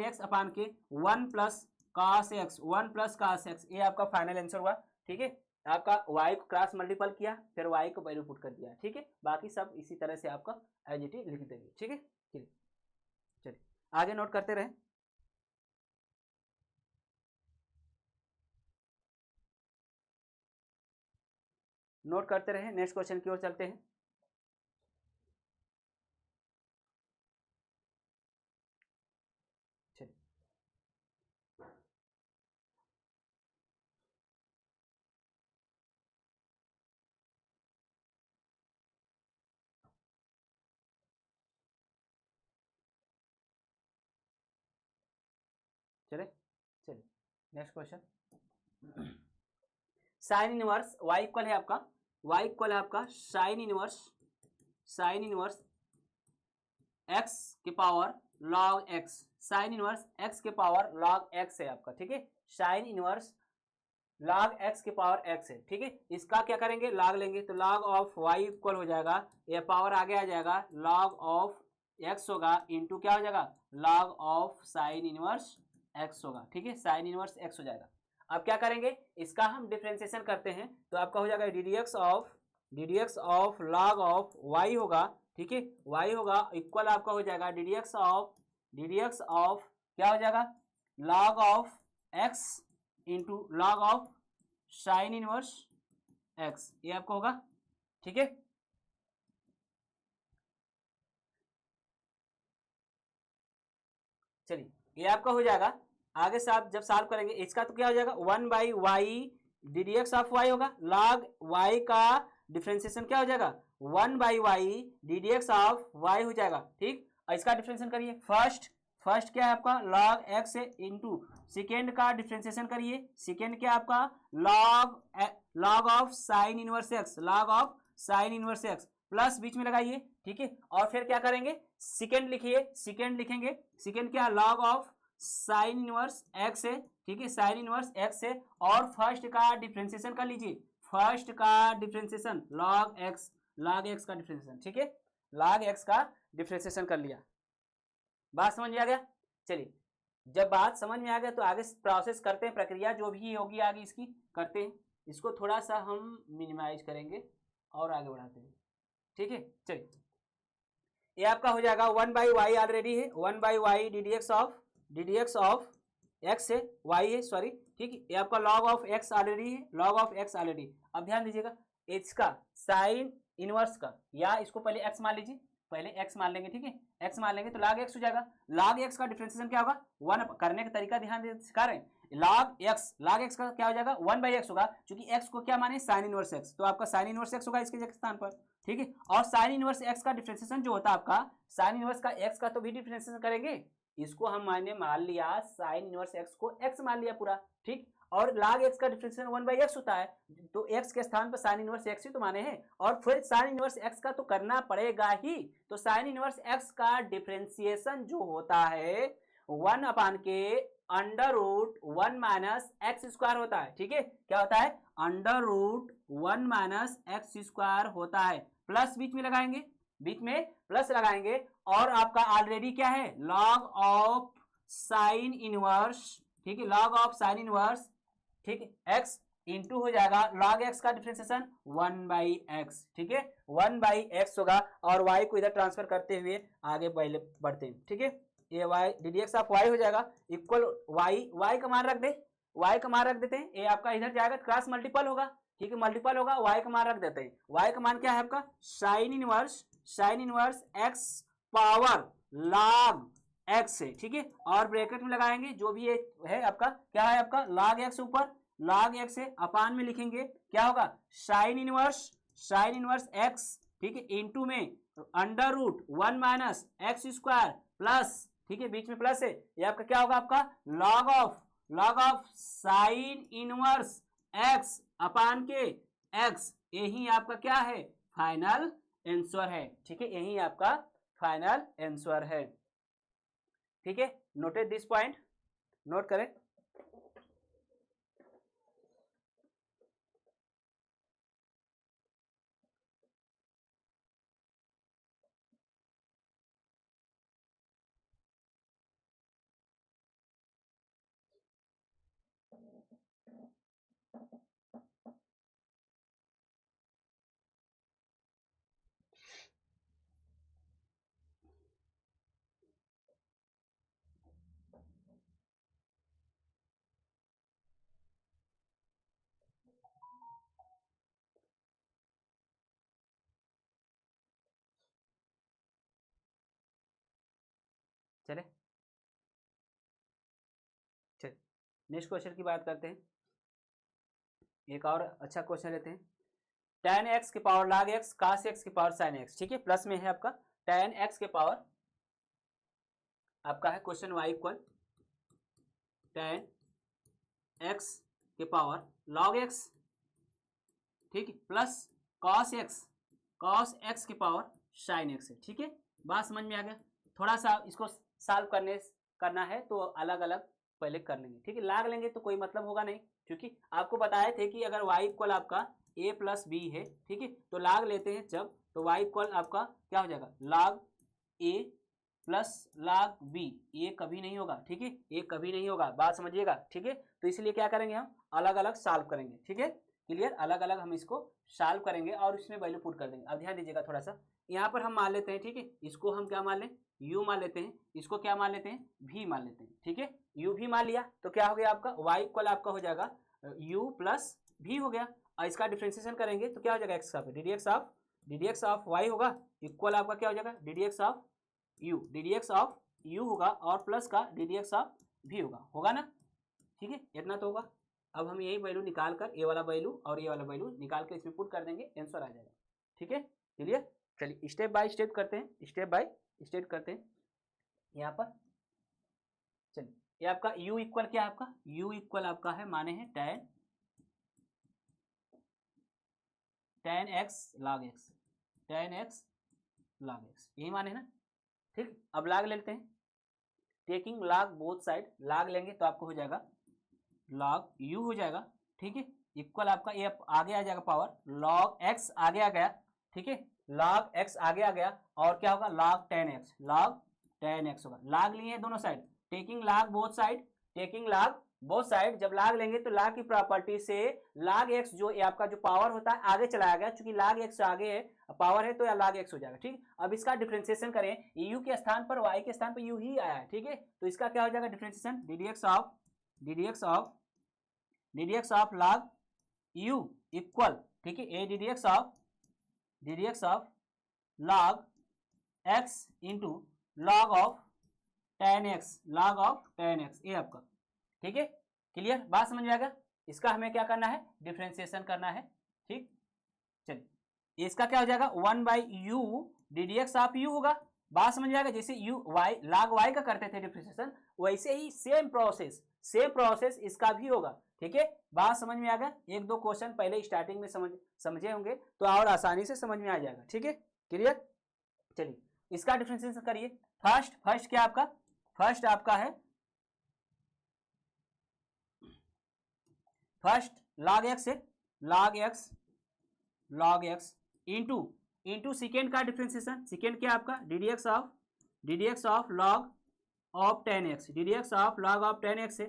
एक्स अपान के 1 plus cos x, 1 plus cos x, ये आपका फाइनल आंसर हुआ, ठीक है। आपका y को क्रॉस मल्टीपल किया, फिर y को वैल्यू पुट कर दिया, ठीक है, बाकी सब इसी तरह से आपका एज इट इज लिख देंगे, ठीक है। चलिए आगे नोट करते रहे। नेक्स्ट क्वेश्चन की ओर चलते हैं। चलिए next question, sine inverse y equal है आपका, साइन इनवर्स x के power log x, sign inverse x के पावर log x है आपका, ठीक है, साइन इनवर्स log x के पावर x है, ठीक है। इसका क्या करेंगे, log लेंगे तो log ऑफ y इक्वल हो जाएगा, ये पावर आगे आ जाएगा, log ऑफ x होगा इंटू क्या हो जाएगा, log of sine inverse x होगा, ठीक है, साइन इनवर्स x हो जाएगा। अब क्या करेंगे, इसका हम डिफरेंशिएशन करते हैं तो आपका हो जाएगा d d x of log of y होगा, ठीक है, y होगा इक्वल आपका हो जाएगा डी डी एक्स ऑफ क्या हो जाएगा, log of x into log of sine inverse x, ये आपका होगा, ठीक है। चलिए ये आपका हो जाएगा, आगे से आप जब सॉल्व करेंगे इसका तो क्या हो जाएगा, 1 by y d d x of y होगा, log y का डिफरेंशिएशन क्या हो जाएगा, 1 by y d d x of y हो जाएगा, ठीक। और इसका डिफरेंशिएशन करिए, फर्स्ट क्या है आपका log x है इंटू सेकेंड का डिफरेंशिएशन करिए, सेकेंड क्या आपका log of sine inverse x, plus बीच में लगाइए, ठीक है, और फिर क्या करेंगे, सेकेंड लिखेंगे, सेकेंड क्या log of sine inverse x है, ठीक है, साइन इनवर्स x है, और फर्स्ट का डिफरेंशिएशन कर लीजिए, फर्स्ट का डिफरेंशिएशन log x का डिफरेंशिएशन, ठीक है, log x का डिफरेंशिएशन कर लिया, बात समझ में आ गया। चलिए जब बात समझ में आ गया तो आगे प्रोसेस करते हैं, प्रक्रिया जो भी होगी आगे इसकी करते हैं, इसको थोड़ा सा हम मिनिमाइज करेंगे और आगे बढ़ाते हैं, ठीक है। चलिए ये आपका हो जाएगा 1 बाई वाई ऑलरेडी है, 1 by y d d x of x है, वाई है सॉरी, ठीक है, ये आपका log ऑफ एक्स ऑलरेडी है, log ऑफ एक्स ऑलरेडी। अब ध्यान दीजिएगा इसका साइन इनवर्स का, या इसको पहले x मान लीजिए, पहले x मान लेंगे, ठीक है, x मान लेंगे तो log x हो जाएगा, log x का डिफरेंशिएशन क्या होगा, 1 करने का तरीका ध्यान दे सिखा रहे हैं, log x का क्या हो जाएगा 1/x होगा, क्योंकि x को क्या माने साइन इनवर्स x, तो आपका साइन इनवर्स x होगा इसके स्थान पर, ठीक है। और साइन इनवर्स x का डिफरेंशिएशन जो होता है आपका साइन इनवर्स का x का तो भी डिफरेंशिएशन करेंगे, इसको हम माने मान लिया साइन इनवर्स x को x मान लिया पूरा, ठीक। और log x का डिफरेंशिएशन 1/x होता है, तो x के स्थान पर साइन इनवर्स x ही तो माने हैं, और फिर साइन इनवर्स x का तो करना पड़ेगा ही, तो साइन इनवर्स x का डिफरेंशिएशन जो होता है 1/(1 - x² होता है, ठीक है। क्या होता है (1 - x² होता है, प्लस बीच में लगाएंगे, बीच में प्लस लगाएंगे, और आपका ऑलरेडी क्या है लॉग ऑफ साइन इनवर्स, ठीक है, लॉग ऑफ साइन इनवर्स, ठीक है, x इंटू हो जाएगा log x का डिफरेंशिएशन 1/x, ठीक है 1/x होगा, और y को इधर ट्रांसफर करते हुए आगे बढ़ते हैं, ठीक है। ये y ddx ऑफ y हो जाएगा इक्वल y का मान रख दे, y का मान रख देते हैं, ये आपका इधर जाएगा क्रॉस मल्टीपल होगा, ठीक है, मल्टीपल होगा, y का मान रख देते हैं, y का मान क्या है आपका sign inverse x power log x है, ठीक है, और ब्रैकेट में लगाएंगे जो भी ये है आपका क्या है आपका log x ऊपर log x है, अपान में लिखेंगे क्या होगा साइन इनवर्स x, ठीक है, इनटू में (1 - x² प्लस, ठीक है, बीच में प्लस है, ये आपका क्या होगा आपका log of sine inverse x अपान के x, यही आपका क्या है फाइनल आंसर है, ठीक है, यही आपका फाइनल आंसर है, ठीक है। नोटेड दिस पॉइंट, नोट करें। चले नेक्स्ट क्वेश्चन की बात करते हैं, एक और अच्छा क्वेश्चन लेते हैं। tan x के power log x cos x के पावर sin x, ठीक है, प्लस में है आपका tan x के पावर आपका है question y equal tan x के पावर log x, ठीक है, प्लस cos x के पावर sin x है, ठीक है, बात समझ में आ गया। थोड़ा सा इसको सॉल्व करना है तो अलग अलग पहले कर लेंगे, ठीक है, लाग लेंगे तो कोई मतलब होगा नहीं, क्योंकि आपको बताए थे कि अगर y इक्वल आपका a प्लस b है, ठीक है, तो लाग लेते हैं जब, तो y इक्वल आपका क्या हो जाएगा log a plus log b, ये कभी नहीं होगा, ठीक है, ये कभी नहीं होगा, बात समझिएगा, ठीक है। तो इसलिए क्या करेंगे हम अलग अलग सॉल्व करेंगे, ठीक है, क्लियर, अलग अलग हम इसको सॉल्व करेंगे और इसमें वैल्यू पुट कर देंगे। अब ध्यान दीजिएगा थोड़ा सा, यहाँ पर हम मान लेते हैं, ठीक है, इसको हम क्या मान लें u मान लेते हैं, इसको क्या मान लेते हैं v मान लेते हैं, ठीक है, u भी मान लिया तो क्या हो गया आपका y इक्वल आपका हो जाएगा u प्लस v हो गया, और इसका डिफरेंशिएशन करेंगे तो क्या हो जाएगा x का ddx ऑफ y होगा इक्वल आपका क्या हो जाएगा ddx ऑफ u होगा, और प्लस का ddx ऑफ v होगा ना, ठीक है, इतना तो होगा। अब हम यही वैल्यू निकाल कर ये वाला वैल्यू और ये वाला वैल्यू निकाल कर इसमें पुट कर देंगे, आंसर आ जाएगा, ठीक है, क्लियर। चलिए स्टेप बाय स्टेप करते हैं, स्टेप बाय स्टेप करते हैं। यहाँ पर चलिए ये आपका u इक्वल क्या है आपका u इक्वल आपका है माने हैं tan x log x, यही माने है ना, ठीक। अब लाग लेते हैं, टेकिंग log बोथ साइड, लाग लेंगे तो आपको हो जाएगा log u हो जाएगा, ठीक है, इक्वल आपका ये आगे आ जाएगा पावर log x आगे आ गया, ठीक है, log x आगे आ गया, और क्या होगा log tan x होगा, लाग लिए दोनों side, taking log both side, जब लाग लेंगे तो लाग की प्रॉपर्टी से log x जो आपका जो पावर होता है आगे चलाया गया, चूंकि log x आगे है पावर है तो या log x हो जाएगा, ठीक। अब इसका डिफरेंशिएशन करें, u के स्थान पर y के स्थान पर u ही आया है, ठीक है, तो इसका क्या हो जाएगा differentiation ddx of log u equal, ठीक है, a ddx of log x into log of tan x, ये आपका, ठीक है, क्लियर, बात समझ में आ गया। इसका हमें क्या करना है, डिफरेंशिएशन करना है। ठीक, चलिए इसका क्या हो जाएगा 1/u ddx ऑफ u होगा। बात समझ में आ गया। जैसे u y log y का करते थे डिफरेंशिएशन, वैसे ही सेम प्रोसेस इसका भी होगा। ठीक है, बात समझ में आ गया। एक दो क्वेश्चन पहले स्टार्टिंग में समझे होंगे तो और आसानी से समझ में आ जाएगा। ठीक है, क्लियर। चलिए इसका डिफरेंशिएशन करिए। फर्स्ट क्या आपका, फर्स्ट आपका है फर्स्ट log x है, log x इंटू सेकेंड का डिफरेंशिएशन, सेकेंड क्या आपका ddx of log of 10x, ddx of log of 10x है।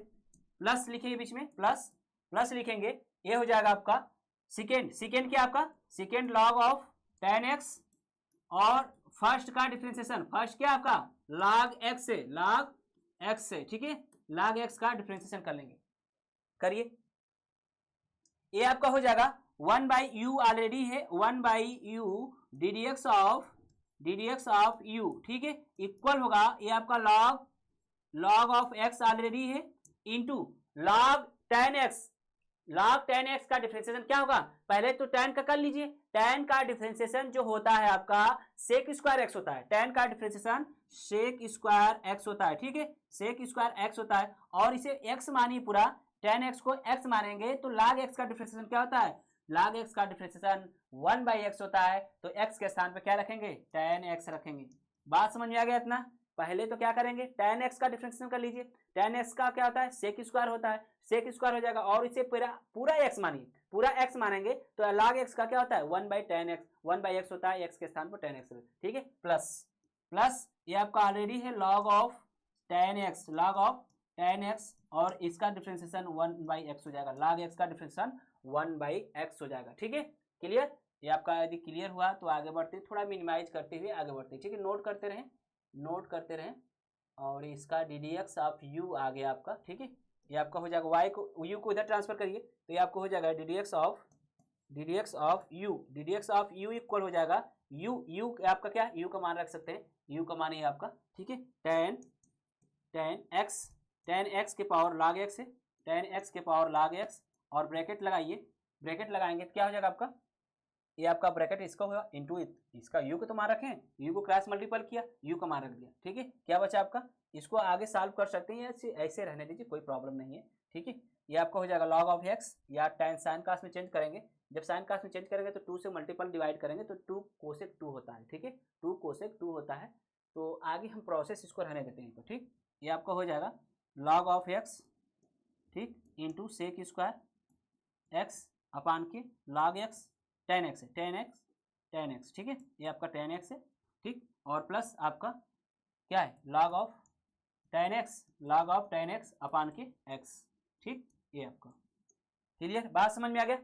प्लस लिखेंगे बीच में, प्लस लिखेंगे, ये हो जाएगा आपका सेकेंड क्या आपका सेकेंड log ऑफ 10x और फर्स्ट का डिफरेंशिएशन, फर्स्ट क्या आपका log x है। ठीक है, log x का डिफरेंशिएशन कर लेंगे, करिए। ये आपका हो जाएगा 1/u ऑलरेडी है, 1/u ddx ऑफ u। ठीक है, इक्वल होगा ये आपका log ऑफ x ऑलरेडी है इंटू log 10x का डिफरेंशिएशन क्या होगा, पहले तो tan का कर लीजिए। tan का डिफरेंशिएशन जो होता है आपका sec स्क्वायर x होता है, tan का डिफरेंशिएशन sec स्क्वायर x होता है। ठीक है, sec स्क्वायर x होता है और इसे x मानिए पूरा, tan x को x मानेंगे तो log x का डिफरेंशिएशन क्या होता है, log x का डिफरेंशिएशन 1/x होता है। तो x के स्थान पे क्या रखेंगे, tan x रखेंगे। बात समझ में आ गया इतना। पहले तो क्या करेंगे, tan x का डिफरेंशिएशन कर लीजिए। tan x का क्या होता है, sec स्क्वायर होता है, sec स्क्वायर हो जाएगा और इसे पूरा x मानिए, पूरा x मानेंगे तो log x का क्या होता है 1/tan x, 1/x होता है, x के स्थान पर tan x। ठीक है, प्लस ये आपका ऑलरेडी है log ऑफ tan x और इसका डिफरेंशिएशन 1/x हो जाएगा, log x का डिफरेंशिएशन 1/x हो जाएगा। ठीक है, क्लियर। ये आपका यदि क्लियर हुआ तो आगे बढ़ते, थोड़ा मिनिमाइज करते हुए आगे बढ़ते। ठीक है, नोट करते रहें और इसका ddx ऑफ u आ गया आपका। ठीक है, ये आपका हो जाएगा y को u को इधर ट्रांसफर करिए तो ये आपको हो जाएगा ddx ऑफ u इक्वल हो जाएगा u आपका क्या, u का मान रख सकते हैं, u का मान है आपका। ठीक है, tan x के पावर log x है, tan x के पावर log x और ब्रैकेट लगाएंगे तो क्या हो जाएगा आपका, ये आपका ब्रैकेट इसका होगा इंटू इसका u को तो मान रखें, u को क्रॉस मल्टीपल किया, u का मान रख दिया। ठीक है, क्या बचा आपका, इसको आगे सॉल्व कर सकते हैं या ऐसे रहने दीजिए, कोई प्रॉब्लम नहीं है। ठीक है, ये आपका हो जाएगा log ऑफ x या tan साइन कास में चेंज करेंगे, जब साइन कास में चेंज करेंगे तो 2 से मल्टीपल डिवाइड करेंगे तो 2 कोसेक 2 होता है। ठीक है, 2 कोसेक 2 होता है। तो आगे हम प्रोसेस इसको रहने देते हैं। तो ठीक, ये आपका हो जाएगा log ऑफ x, ठीक, इंटू सेक स्क्वायर x अपान के log x tan x। ठीक है, ये आपका tan x है। ठीक, और प्लस आपका क्या है log ऑफ tan x अपान के x। ठीक, ये आपका क्लियर, बात समझ में आ गया।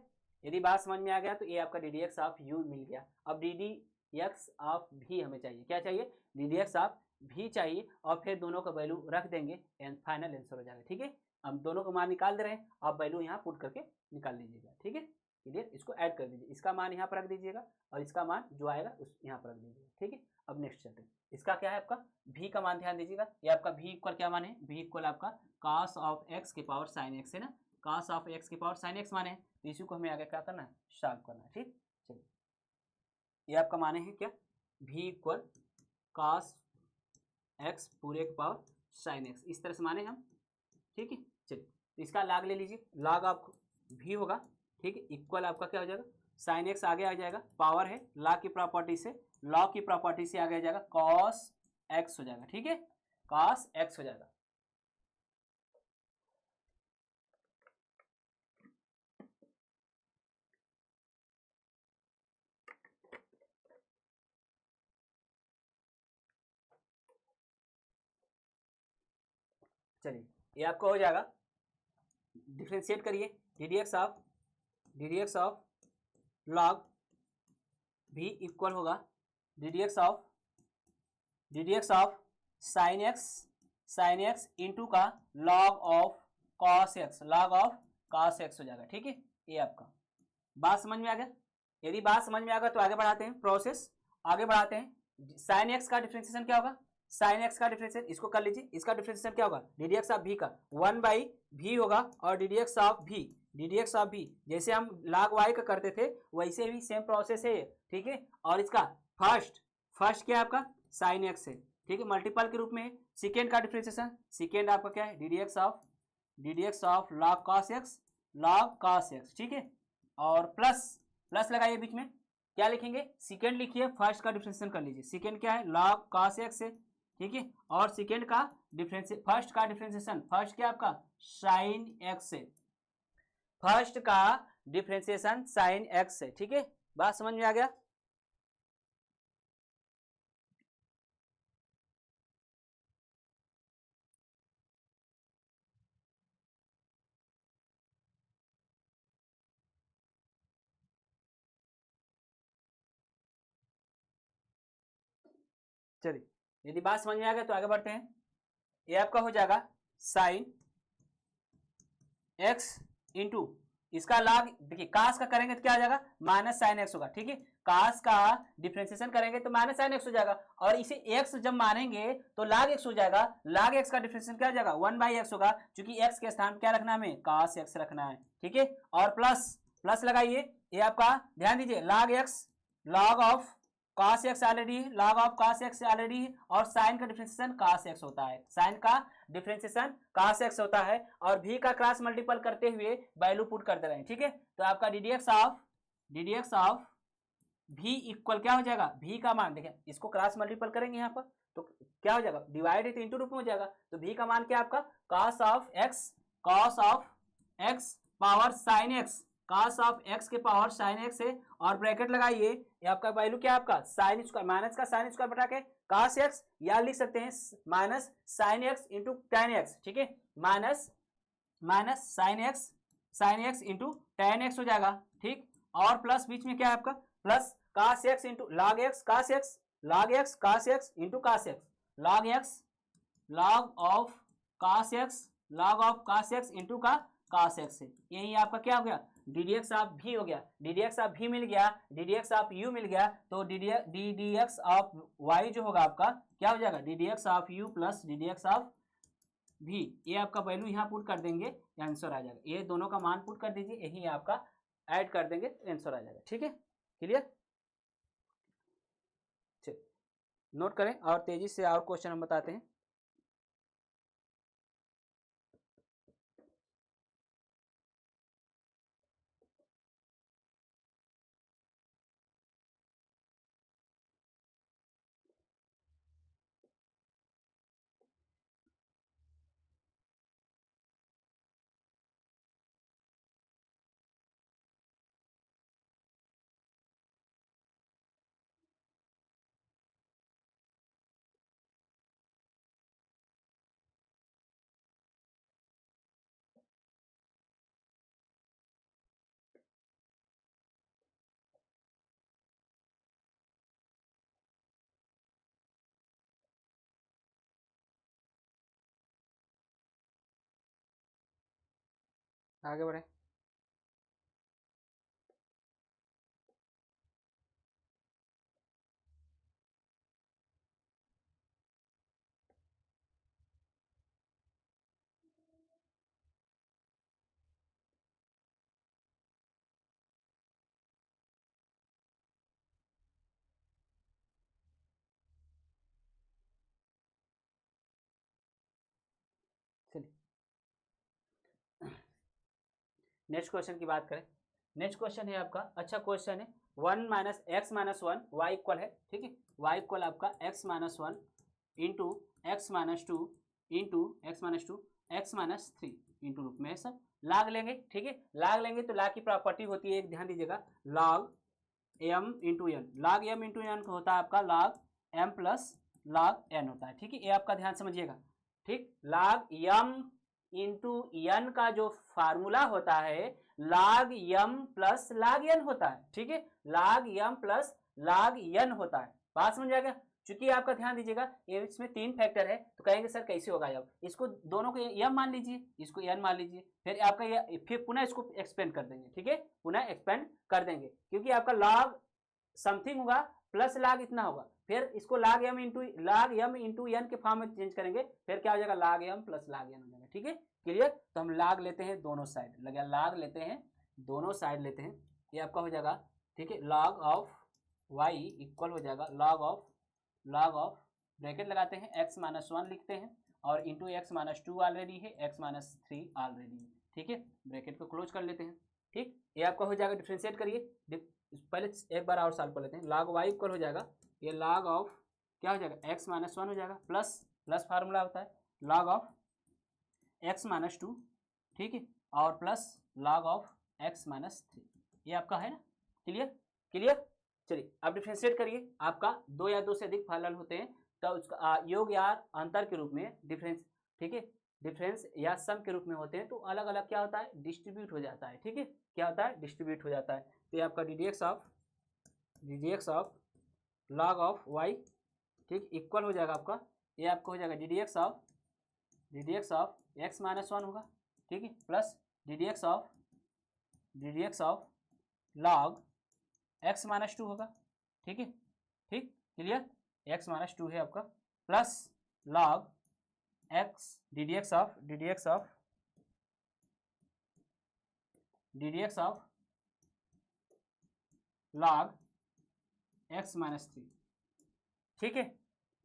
यदि बात समझ में आ गया तो ये आपका ddx ऑफ u मिल गया। अब ddx ऑफ v हमें चाहिए, क्या चाहिए, ddx ऑफ v चाहिए और फिर दोनों का वैल्यू रख देंगे, फाइनल आंसर हो जाएगा। ठीक है, हम दोनों का मान निकाल दे रहे हैं, आप वैल्यू यहाँ पुट करके निकाल लीजिएगा। ठीक है, क्लियर, इसको ऐड कर दीजिए, इसका मान यहाँ पर रख दीजिएगा और इसका मान जो आएगा उस यहाँ पर रख दीजिएगा। ठीक है, अब नेक्स्ट चलते हैं। इसका क्या है आपका v का मान ध्यान दीजिएगा, ये आपका v इक्वल क्या मान है, v इक्वल आपका cos ऑफ x के पावर sin x है ना, cos ऑफ x के पावर sin x माने हैं, तो इसी को हमें आगे क्या करना है, सॉल्व करना है। ठीक, चलिए ये आपका माने है क्या, v इक्वल cos x पूरे के पावर sin x, इस तरह से माने हम। ठीक है, चलिए तो इसका log ले लीजिए, log आपको v होगा। ठीक है, इक्वल आपका क्या हो जाएगा, sin x आगे आ जाएगा, पावर है log की प्रॉपर्टी से आगे आ जाएगा cos x हो जाएगा। ठीक है, cos x हो जाएगा। चलिए ये आपका हो जाएगा, डिफरेंशिएट करिए, ddx of log v equal होगा ddx of sin x into का log ऑफ cos x हो जाएगा। ठीक है, ये आपका बात समझ में आ गया। यदि बात समझ में आ गया तो आगे बढ़ाते हैं, प्रोसेस आगे बढ़ाते हैं। sin x का डिफरेंशिएशन क्या होगा, साइन एक्स का डिफरेंशिएशन, इसको कर लीजिए, इसका डिफरेंशिएशन क्या होगा, डी डी एक्स ऑफ भी का 1/v होगा, और डी डी एक्स ऑफ भी, डी डी एक्स ऑफ भी जैसे हम log y का करते थे वैसे भी सेम प्रोसेस है, ठीक है। और इसका फर्स्ट क्या है आपका साइन एक्स है, ठीक है, मल्टीपल के रूप में। सेकेंड का डिफरेंशिएशन, सेकेंड आपका क्या है, d d x of log cos x, ठीक है। और प्लस लगाइए बीच में, क्या लिखेंगे, सेकेंड लिखिए, फर्स्ट का डिफरेंशिएशन कर लीजिए, सेकेंड क्या है log cos x है, ठीक है। और सेकेंड का फर्स्ट का डिफरेंशिएशन, फर्स्ट क्या आपका साइन x है, फर्स्ट का डिफरेंशिएशन साइन x है, ठीक है। बात समझ में आ गया। चलिए, यदि बात समझ में आ गया तो आगे बढ़ते हैं। ये आपका हो जाएगा साइन एक्स इंटू इसका log, देखिए कास का करेंगे तो क्या आ जाएगा, माइनस साइन एक्स होगा, ठीक है। कास का डिफरेंशिएशन करेंगे तो माइनस साइन एक्स हो जाएगा, और इसे एक्स जब मानेंगे तो log एक्स हो जाएगा, log एक्स का डिफरेंशिएशन क्या हो जाएगा 1/x होगा, क्योंकि एक्स के स्थान क्या रखना है हमें, कास एक्स रखना है, ठीक है। और प्लस लगाइए, ये आपका ध्यान दीजिए log x, log of cos x already है, log of cos x already है, और साइन का डिफरेंशिएशन cos x होता है, साइन का डिफरेंशिएशन cos x होता है, और v का क्रॉस मल्टीपल करते हुए वैल्यू पुट कर दे रहे हैं, ठीक है। तो आपका d d x of v equal क्या हो जाएगा, v का मान देखिए, इसको क्रॉस मल्टीपल करेंगे यहाँ पर तो क्या हो जाएगा, डिवाइड है तो इंटू रूप में हो जाएगा, तो v का मान क्या आपका cos of x power sine x, cos of x के पावर साइन x है, और ब्रैकेट लगाइए, ये आपका वैल्यू क्या आपका साइन स्क्वायर, माइनस का साइन स्क्वायर बटा के cos x, या लिख सकते हैं minus sine x into tan x, ठीक है, minus sine x into tan x हो जाएगा, ठीक। और प्लस बीच में क्या है आपका plus cos x into log x cos x into cos x, log of cos x into का cos x है, यही आपका क्या हो गया, डी डी एक्स ऑफ भी हो गया, डी डी एक्स ऑफ भी मिल गया, d d x of u मिल गया, तो d d x of y जो होगा आपका क्या हो जाएगा, d d x of u plus d d x of भी, ये आपका वैल्यू यहाँ पुट कर देंगे, आंसर आ जाएगा, ये दोनों का मान पुट कर दीजिए, यही आपका ऐड कर देंगे, आंसर आ जाएगा, ठीक है, क्लियर। चलिए नोट करें और तेजी से और क्वेश्चन हम बताते हैं। आगे बढ़े, चलिए नेक्स्ट क्वेश्चन की बात करें। नेक्स्ट क्वेश्चन है आपका, अच्छा क्वेश्चन है, 1 minus x minus one y equal है, ठीक है, वाई इक्वल आपका x minus one into x minus two into x minus two x minus three into रूप में सब लाग लेंगे, ठीक है। लाग लेंगे तो लाग की प्रॉपर्टी होती है, एक ध्यान दीजिएगा, log m into n, log m into n होता है आपका log m plus log n होता है, ठीक है, ये आपका ध्यान समझिएगा, ठीक। लॉग एम इंटू एन का जो फार्मूला होता है log m plus log n होता है, ठीक है, log m plus log n होता है, बात समझ आएगा। चूंकि आपका ध्यान दीजिएगा ये इसमें 3 फैक्टर है, तो कहेंगे सर कैसे होगा, अब इसको दोनों को m मान लीजिए, इसको n मान लीजिए, फिर आपका ये फिर पुनः इसको एक्सपेंड कर देंगे, ठीक है, पुनः एक्सपेंड कर देंगे, क्योंकि आपका log समथिंग होगा प्लस लाग इतना होगा, फिर इसको लाग m इंटू एन के फॉर्म में चेंज करेंगे, फिर क्या हो जाएगा लाग m प्लस लाग एन हो जाएगा। ठीक है, क्लियर। तो हम लाग लेते हैं दोनों साइड, लगे लाग लेते हैं दोनों साइड लेते हैं, ये आपका हो जाएगा। ठीक है, लॉग ऑफ y इक्वल हो जाएगा लॉग ऑफ ब्रैकेट लगाते हैं x माइनस 1 लिखते हैं, और इंटू एक्स माइनस 2 ऑलरेडी है, x माइनस 3 ऑलरेडी है। ठीक है, ब्रैकेट को क्लोज कर लेते हैं। ठीक, ये आपका हो जाएगा, डिफ्रेंशिएट करिए, पहले एक बार और सॉल्व कर लेते हैं। लॉग y इक्वल हो जाएगा, ये लॉग ऑफ क्या हो जाएगा x माइनस 1 हो जाएगा, प्लस फार्मूला होता है लॉग ऑफ x माइनस 2, ठीक है, और plus log of x minus 3, ये आपका है ना। क्लियर। चलिए अब डिफ्रेंशिएट करिए, आपका 2 या 2 से अधिक फलन होते हैं तो उसका योग या अंतर के रूप में डिफरेंस, ठीक है, डिफरेंस या सम के रूप में होते हैं, तो अलग अलग क्या होता है, डिस्ट्रीब्यूट हो जाता है। ठीक है, क्या होता है, डिस्ट्रीब्यूट हो जाता है। तो ये आपका ddx of log of y, ठीक, इक्वल हो जाएगा आपका, ये आपका हो जाएगा ddx ऑफ x माइनस 1 होगा, ठीक है, plus ddx of log x minus 2 होगा। ठीक है, ठीक, क्लियर, x माइनस 2 है आपका, plus log x ddx of log x minus 3। ठीक है,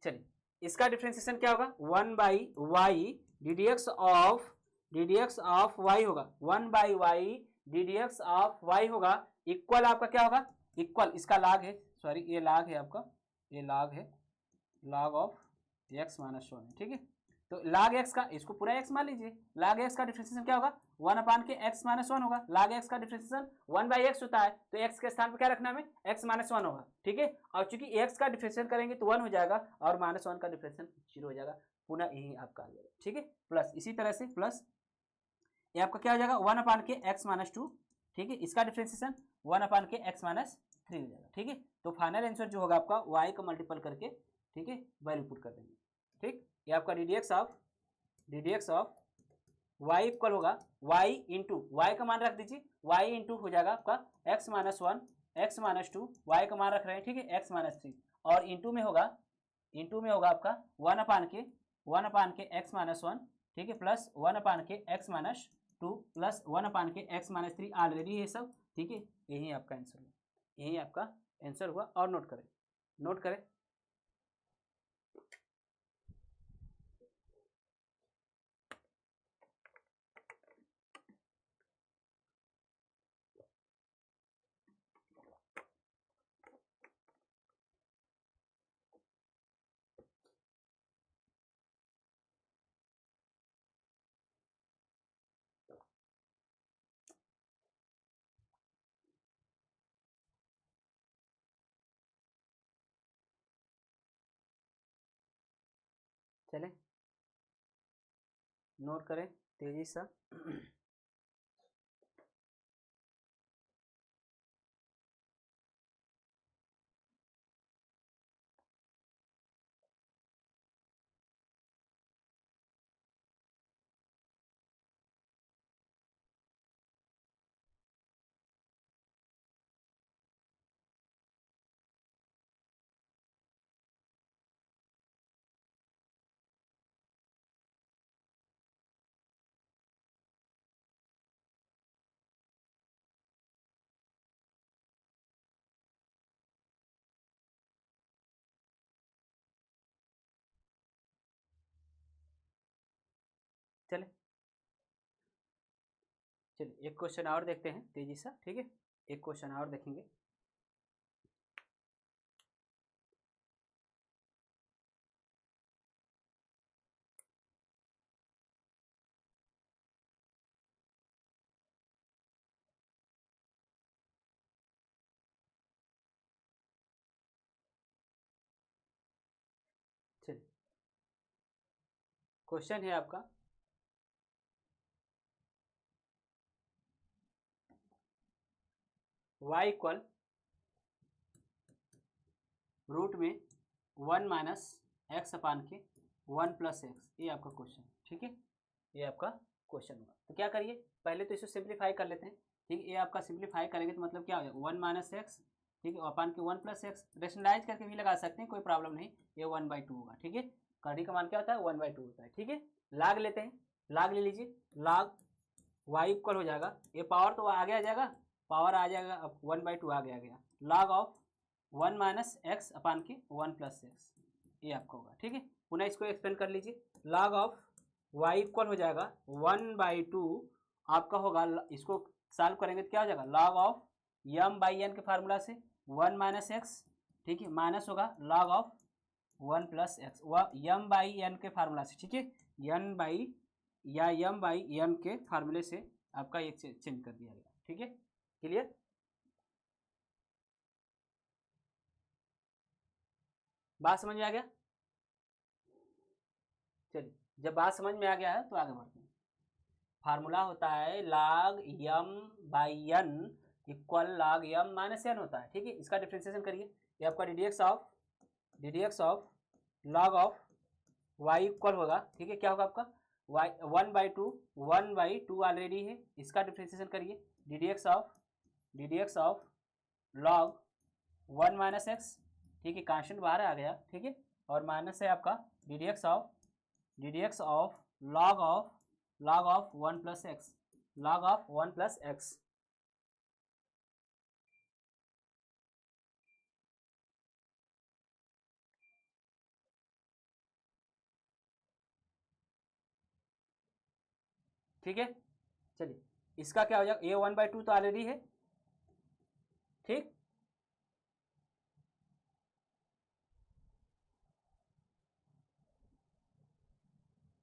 चलिए इसका डिफ्रेंशिएशन क्या होगा, 1 by y ddx of y होगा, 1 by y ddx of y होगा, इक्वल आपका क्या होगा, इक्वल इसका लाग है, सॉरी ये लाग है आपका, ये लाग है log ऑफ x माइनस 1। ठीक है, तो log x का, इसको पूरा x मान लीजिए, log x का डिफरेंशिएशन क्या होगा, 1 अपान के x माइनस 1 होगा, log x का डिफरेंशिएशन 1 बाई x होता है, तो x के स्थान पर क्या रखना हमें, x माइनस 1 होगा। ठीक है, और चूंकि x का डिफरेंशिएशन करेंगे तो 1 हो जाएगा, और माइनस 1 का डिफरेंशिएशन 0 हो जाएगा, पुनः यही आपका आ जाएगा। ठीक है, प्लस इसी तरह से प्लस ये आपका क्या हो जाएगा, 1 अपान के x माइनस 2, ठीक है, इसका डिफरेंशिएशन 1 अपान के x माइनस 3 हो जाएगा। ठीक है, तो फाइनल आंसर जो होगा आपका y को मल्टीपल करके, ठीक है, वैल्यू पुट कर देंगे। ठीक, ये आपका ddx ऑफ y इक्वल होगा y इंटू वाई का मान रख दीजिए, y इंटू हो जाएगा आपका x minus 1 x minus 2, y का मान रख रहे हैं, ठीक है, x माइनस 3, और इंटू में होगा आपका 1 अपान के x माइनस 1, ठीक है, प्लस 1 अपान के x माइनस 2 प्लस 1 अपान के x माइनस 3 ऑलरेडी है सब। ठीक है, यही आपका आंसर हुआ, और नोट करें चले, नोट करें तेजी से। चलिए एक क्वेश्चन और देखते हैं तेजी से। ठीक है, एक क्वेश्चन और देखेंगे। चलिए क्वेश्चन है आपका, y इक्वल रूट में 1 माइनस एक्स अपान के 1 प्लस एक्स, ये आपका क्वेश्चन। ठीक है, ये आपका क्वेश्चन होगा। तो क्या करिए, पहले तो इसे सिंप्लीफाई कर लेते हैं। ठीक है, ये आपका सिंप्लीफाई करेंगे तो मतलब क्या हो जाएगा, 1 माइनस एक्स ठीक है, अपान के 1 प्लस एक्स, रेशनलाइज करके भी लगा सकते हैं, कोई प्रॉब्लम नहीं, ये 1/2 होगा। ठीक है, कड़ी का मान क्या होता है 1/2 होता है। ठीक है, लाग लेते हैं, लाग ले लीजिए, लाग वाई इक्वल हो जाएगा, ये पावर तो आगे आ जाएगा, पावर आ जाएगा, अब 1/2 आगे आ गया, लॉग ऑफ 1 माइनस एक्स अपान के 1 प्लस एक्स, ये आपका होगा। ठीक है, पुनः इसको एक्सपेंड कर लीजिए, लॉग ऑफ वाई इक्वल हो जाएगा 1/2 आपका होगा, इसको सॉल्व करेंगे तो क्या हो जाएगा, log of m by n के फार्मूला से 1 माइनस एक्स, ठीक है, माइनस होगा लॉग ऑफ 1 प्लस एक्स, वह यम बाई एन के फार्मूला से। ठीक है, एन बाई या यम बाई एम के फार्मूले से आपका ये चेंज कर दिया गया। ठीक है, क्लियर। बात समझ में आ गया। चलिए, जब बात समझ में आ गया है तो आगे बढ़ते हैं। फार्मूला होता है log m by n equal log m minus n होता है। ठीक है, इसका डिफ्रेंसिएशन करिए, ये आपका ddx of log of y equal होगा, ठीक है, क्या होगा आपका y 1/2 ऑलरेडी है, इसका डिफ्रेंसिएशन करिए, ddx of log 1 minus x, ठीक है, कांस्टेंट बाहर आ गया। ठीक है, और माइनस है आपका ddx of log of 1 plus x, log of 1 plus x. ठीक है, चलिए, इसका क्या हो जाएगा, ये 1/2 तो ऑलरेडी है। ठीक,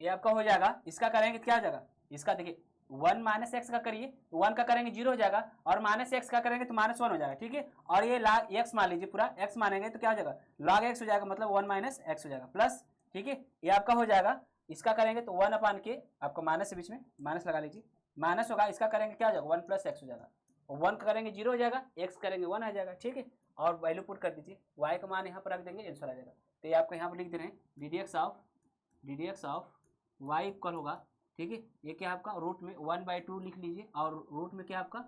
ये आपका हो जाएगा, इसका करेंगे क्या हो जाएगा, इसका देखिए 1 माइनस एक्स का करिए तो 1 का करेंगे 0 हो जाएगा, और माइनस एक्स का करेंगे तो -1 हो जाएगा। ठीक है, और ये log एक्स मान लीजिए, पूरा एक्स मानेंगे तो क्या हो जाएगा, log एक्स हो जाएगा, मतलब 1 माइनस एक्स हो जाएगा प्लस। ठीक है, ये आपका हो जाएगा, इसका करेंगे तो 1 अपान के, आपको माइनस के बीच में माइनस लगा लीजिए, माइनस होगा, इसका करेंगे क्या हो जाएगा 1 प्लस एक्स हो जाएगा, और 1 का करेंगे 0 हो जाएगा, एक्स करेंगे 1 आ जाएगा। ठीक है, और वैल्यू पुट कर दीजिए, वाई का मान यहाँ पर रख देंगे, आंसर आ जाएगा। तो ये आपको यहाँ पर लिख दे रहे हैं ddx ऑफ वाई इक्वल होगा, ठीक है, ये क्या आपका रूट में 1/2 लिख लीजिए, और रूट में क्या आपका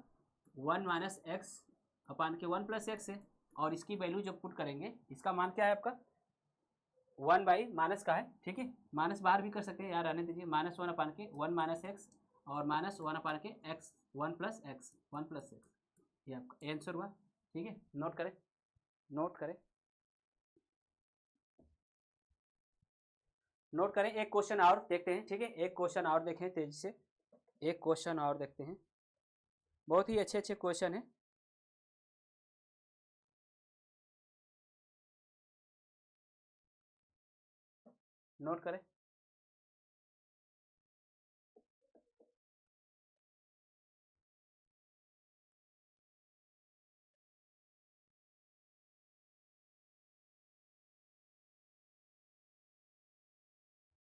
1 माइनस एक्स अपान के 1 प्लस एक्स है, और इसकी वैल्यू जब पुट करेंगे, इसका मान क्या है आपका 1 बाई माइनस का है। ठीक है, माइनस बाहर भी कर सकते हैं यार, रहने दीजिए, -1 अपान के 1 माइनस एक्स, और -1 अपान के एक्स 1 प्लस एक्स, ये आपका आंसर हुआ। ठीक है, नोट करें, एक क्वेश्चन और देखते हैं। ठीक है, एक क्वेश्चन और देखें तेजी से, एक क्वेश्चन और देखते हैं, बहुत ही अच्छे क्वेश्चन है। नोट करें,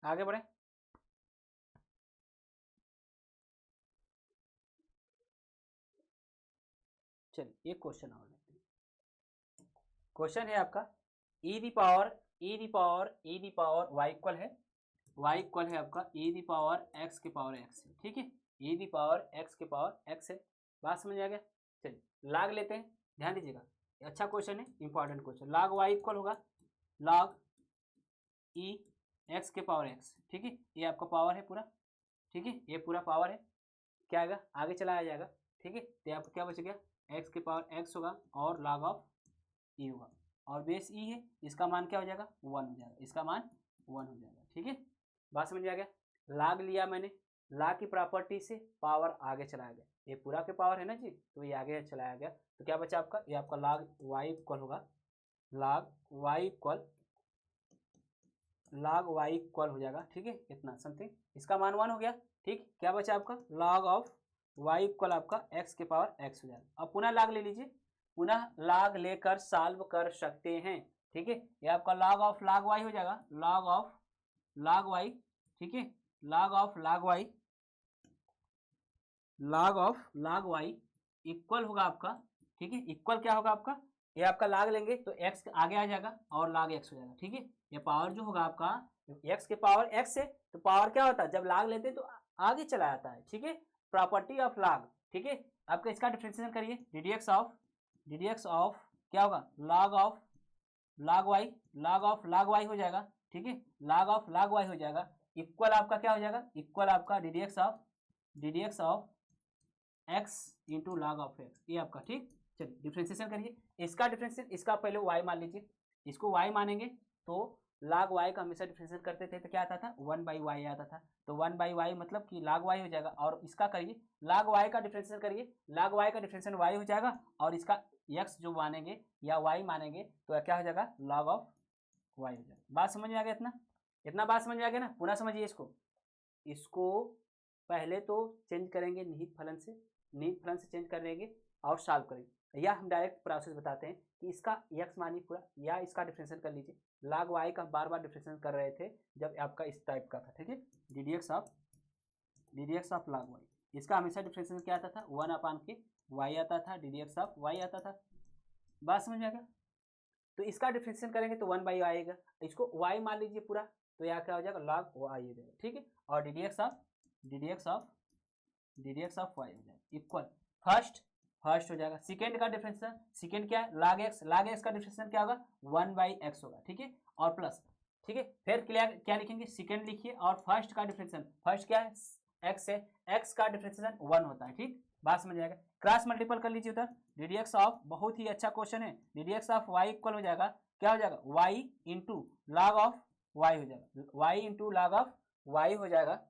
आगे बढ़े। चलिए, एक क्वेश्चन और देखते हैं। क्वेश्चन है आपका e the power y equal है आपका e दी पावर x के पावर x है। ठीक है, e दी पावर x के पावर x है, बात समझ आ गया। चलिए, लाग लेते हैं, ध्यान दीजिएगा, अच्छा क्वेश्चन है, important question. log y equal होगा log e x के पावर x। ठीक है, ये आपका पावर है पूरा, ठीक है, ये पूरा पावर है, क्या आएगा आगे चलाया जाएगा। ठीक है, तो आपको क्या बच गया, x के पावर x होगा, और log ऑफ e होगा, और बेस e है, इसका मान क्या हो जाएगा 1 हो जाएगा, इसका मान 1 हो जाएगा। ठीक है, बात समझ आ गया। लाग लिया मैंने, लाग की प्रॉपर्टी से पावर आगे चलाया गया, ये पूरा के पावर है ना जी, तो ये आगे चलाया गया, तो क्या बचा आपका, ये आपका log y इक्वल होगा, log y इक्वल हो जाएगा। ठीक है, इतना समथिंग, इसका मान 1 हो गया। ठीक, क्या बचा आपका log ऑफ y इक्वल आपका x के पावर x हो जाएगा। अब पुनः log ले लीजिए, पुनः log लेकर सॉल्व कर सकते हैं। ठीक है, ये आपका log ऑफ log y हो जाएगा, log ऑफ log y। ठीक है, log of log y equal होगा आपका, ठीक है, इक्वल क्या होगा आपका, ये आपका log लेंगे तो x आगे आ जाएगा, और log x हो जाएगा। ठीक है, ये पावर जो होगा आपका x के पावर x से, तो पावर क्या होता है जब log लेते हैं तो आगे चला जाता है। ठीक है, प्रॉपर्टी ऑफ log। ठीक है, आपका इसका डिफरेंशिएशन करिए, ddx ऑफ क्या होगा, log ऑफ log वाई हो जाएगा, ठीक है, log वाई हो जाएगा, इक्वल आपका क्या हो जाएगा, इक्वल आपका ddx of x into log of x, ये आपका, ठीक। चलिए डिफ्रेंसिएशन करिए, इसका डिफ्रेंसिएशन, इसका पहले y मान लीजिए, इसको y मानेंगे तो log y का हमेशा डिफ्रेंसिएशन करते थे तो क्या आता था, 1/y आता था, तो 1/y मतलब कि log y हो जाएगा, और इसका करिए log y का डिफ्रेंसिएशन करिए, log y का डिफ्रेंसिएशन y हो जाएगा, और इसका x जो मानेंगे या y मानेंगे तो क्या हो जाएगा, log ऑफ y हो जाएगा। बात समझ में आ गया, इतना बात समझ में आ गया ना, पुनः समझिए इसको पहले तो चेंज करेंगे निहित फलन से चेंज करेंगे और सॉल्व करेंगे, या हम डायरेक्ट प्रोसेस बताते हैं कि इसका x मानिए पूरा, या इसका डिफरेंशिएशन कर लीजिए, log y का बार बार डिफरेंशिएशन कर रहे थे जब आपका इस टाइप का था, ठीक है, ddx ऑफ log y, इसका हमेशा डिफरेंशिएशन क्या आता था, 1/y आता था, ddx ऑफ y आता था। बात समझ में आ गया, तो इसका डिफरेंशिएशन करेंगे तो 1/y आएगा, इसको y मान लीजिए पूरा, तो यहाँ क्या हो जाएगा, log y हो जाएगा, ठीक है, और ddx ऑफ y हो जाएगा, इक्वल फर्स्ट हो जाएगा, सेकेंड का डिफरेंशिएशन, सेकेंड क्या है, log x का डिफरेंशिएशन क्या होगा, 1/x होगा, ठीक है, और प्लस, ठीक है, फिर क्या लिखेंगे, सेकेंड लिखिए, और फर्स्ट का डिफरेंशिएशन, फर्स्ट क्या है, x है, x का डिफरेंशिएशन 1 होता है, ठीक, बात समझ जाएगा, क्रॉस मल्टीपल कर लीजिए उधर, ddx ऑफ, बहुत ही अच्छा क्वेश्चन है, ddx ऑफ y इक्वल हो जाएगा, क्या हो जाएगा, y into log of y हो जाएगा, y into log of y हो जाएगा,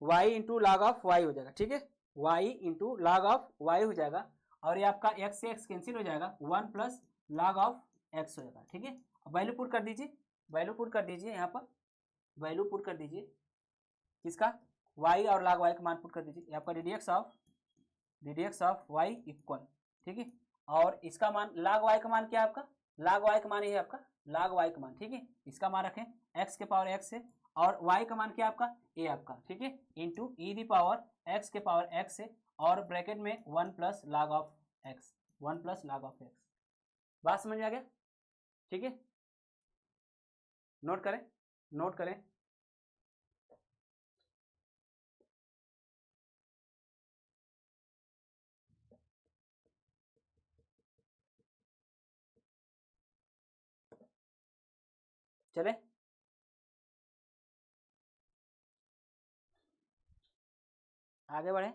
y into log of y हो जाएगा, ठीक है, y into log of y हो जाएगा, और ये आपका x से x कैंसिल हो जाएगा, 1 प्लस log ऑफ x हो जाएगा, ठीक है, वैल्यू पुट कर दीजिए, यहाँ पर वैल्यू पुट कर दीजिए, किसका, y और log y का मान पुट कर दीजिए, आपका ddx ऑफ y इक्वल, ठीक है, और इसका मान log y का मान क्या है आपका, log y का मान ये है आपका, log y का मान, ठीक है, इसका मान रखें x के पावर x है, और y का मान क्या आपका, a आपका, ठीक है, into e the power x के पावर x है, और ब्रैकेट में 1 प्लस log ऑफ x, बात समझ में आ गया, ठीक है, नोट करें, चले आगे बढ़े,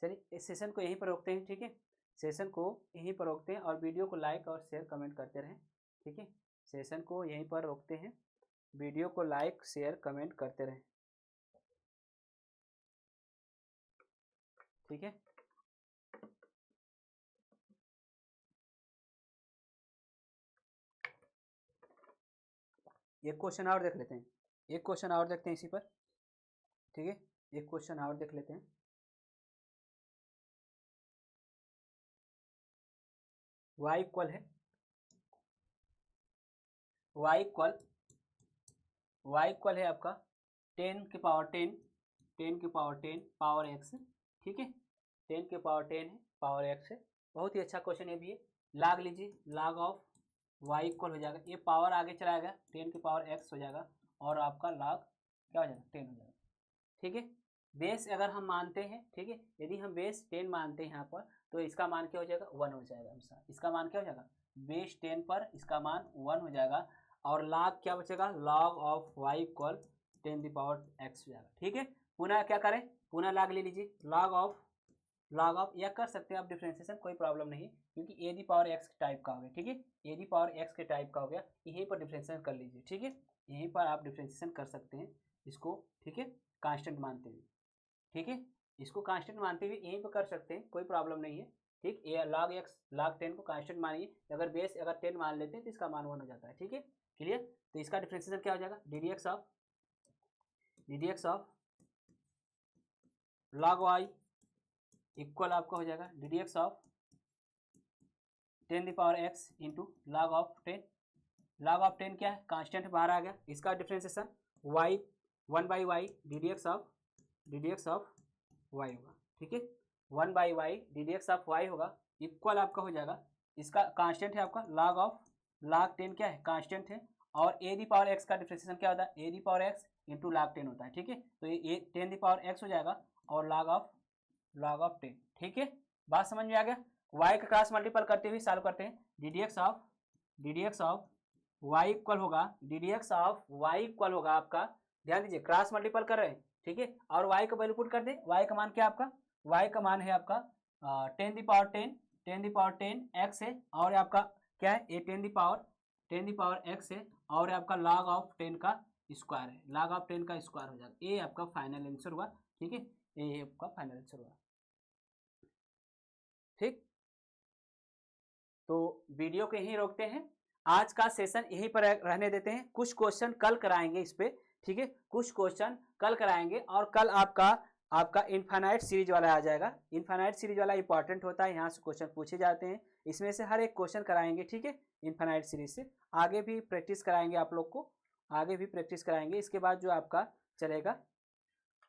चलिए इस सेशन को यहीं पर रोकते हैं, ठीक है, सेशन को यहीं पर रोकते हैं, और वीडियो को लाइक और शेयर कमेंट करते रहें, ठीक है, सेशन को यहीं पर रोकते हैं, वीडियो को लाइक शेयर कमेंट करते रहें, ठीक है, एक क्वेश्चन और देख लेते हैं, इसी पर, ठीक है, एक क्वेश्चन और देख लेते हैं, y इक्वल है, आपका 10 के पावर 10 पावर x, ठीक है, 10 के पावर 10 है, पावर x है, बहुत ही अच्छा क्वेश्चन है भी है, log लीजिए, log ऑफ y इक्वल हो जाएगा, ये पावर आगे चला जाएगा, 10 के पावर x हो जाएगा, और आपका log क्या हो जाएगा, 10 हो जाएगा, ठीक है, बेस अगर हम मानते हैं, ठीक है, यदि हम बेस 10 मानते हैं यहाँ पर, तो इसका मान क्या हो जाएगा, 1 हो जाएगा हमेशा, इसका मान क्या हो जाएगा, बेस 10 पर इसका मान 1 हो जाएगा, और log क्या बचेगा, log ऑफ y इक्वल 10 की पावर x हो जाएगा, ठीक है, पुनः क्या करें, पुनः log ले लीजिए, log ऑफ या कर सकते हैं आप डिफरेंशिएशन, कोई प्रॉब्लम नहीं, क्योंकि a the power x type का हो गया, ठीक है, a दी पावर x के टाइप का हो गया, यहीं पर डिफरेंशिएशन कर लीजिए, ठीक है, यहीं पर आप डिफरेंशिएशन कर सकते हैं इसको, ठीक है, कांस्टेंट मानते हुए, ठीक है, इसको कांस्टेंट मानते हुए यहीं पर कर सकते हैं, कोई प्रॉब्लम नहीं है, ठीक, ये log 10 को कांस्टेंट मानिए, अगर बेस अगर 10 मान लेते हैं तो इसका मान 1 हो जाता है, ठीक है, क्लियर, तो इसका डिफरेंशिएशन क्या हो जाएगा, ddx of log y equal आपका हो जाएगा ddx ऑफ 10 की power x into log of 10, log of 10 क्या है, कांस्टेंट बाहर आ गया, इसका differentiation y 1/y ddx of y होगा, ठीक है, 1/y ddx ऑफ y होगा, इक्वल आपका हो जाएगा, इसका कांस्टेंट है आपका log 10 क्या है, कांस्टेंट है, और a दी पावर x का डिफ्रेंसिएशन क्या होता है, a the power x into log 10 होता है, ठीक है, तो ये 10 दी पावर x हो जाएगा और log ऑफ 10, ठीक है, बात समझ में आ गया। y का क्रॉस मल्टीपल करते हुए सॉल्व करते हैं, ddx ऑफ y इक्वल होगा, ddx ऑफ y इक्वल होगा आपका, ध्यान दीजिए क्रॉस मल्टीपल कर रहे हैं, ठीक है, और y का वैल्यू पुट कर दे, y का मान क्या आपका, y का मान है आपका 10 दी पावर 10 x है, और आपका क्या है, ये 10 दी पावर x है, और आपका log ऑफ 10 का स्क्वायर है, log ऑफ 10 का स्क्वायर हो जाएगा, ये आपका फाइनल आंसर हुआ, ठीक है, ये आपका फाइनल आंसर हुआ, ठीक। तो वीडियो को यहीं रोकते हैं, आज का सेशन यहीं पर रहने देते हैं, कुछ क्वेश्चन कल कराएंगे इस पे, ठीक है, कुछ क्वेश्चन कल कराएंगे, और कल आपका इनफाइनाइट सीरीज वाला आ जाएगा, इनफाइनाइट सीरीज वाला इंपॉर्टेंट होता है, यहाँ से क्वेश्चन पूछे जाते हैं, इसमें से हर एक क्वेश्चन कराएंगे, ठीक है, इनफाइनाइट सीरीज से आगे भी प्रैक्टिस कराएंगे, आप लोग को आगे भी प्रैक्टिस कराएंगे, इसके बाद जो आपका चलेगा,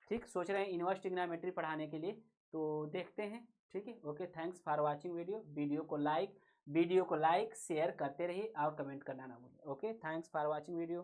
ठीक, सोच रहे हैं इनवर्स ट्रिग्नोमेट्री पढ़ाने के लिए, तो देखते हैं, ठीक है, okay, thanks for watching video को लाइक शेयर करते रहिए और कमेंट करना ना भूलें, okay, thanks for watching video.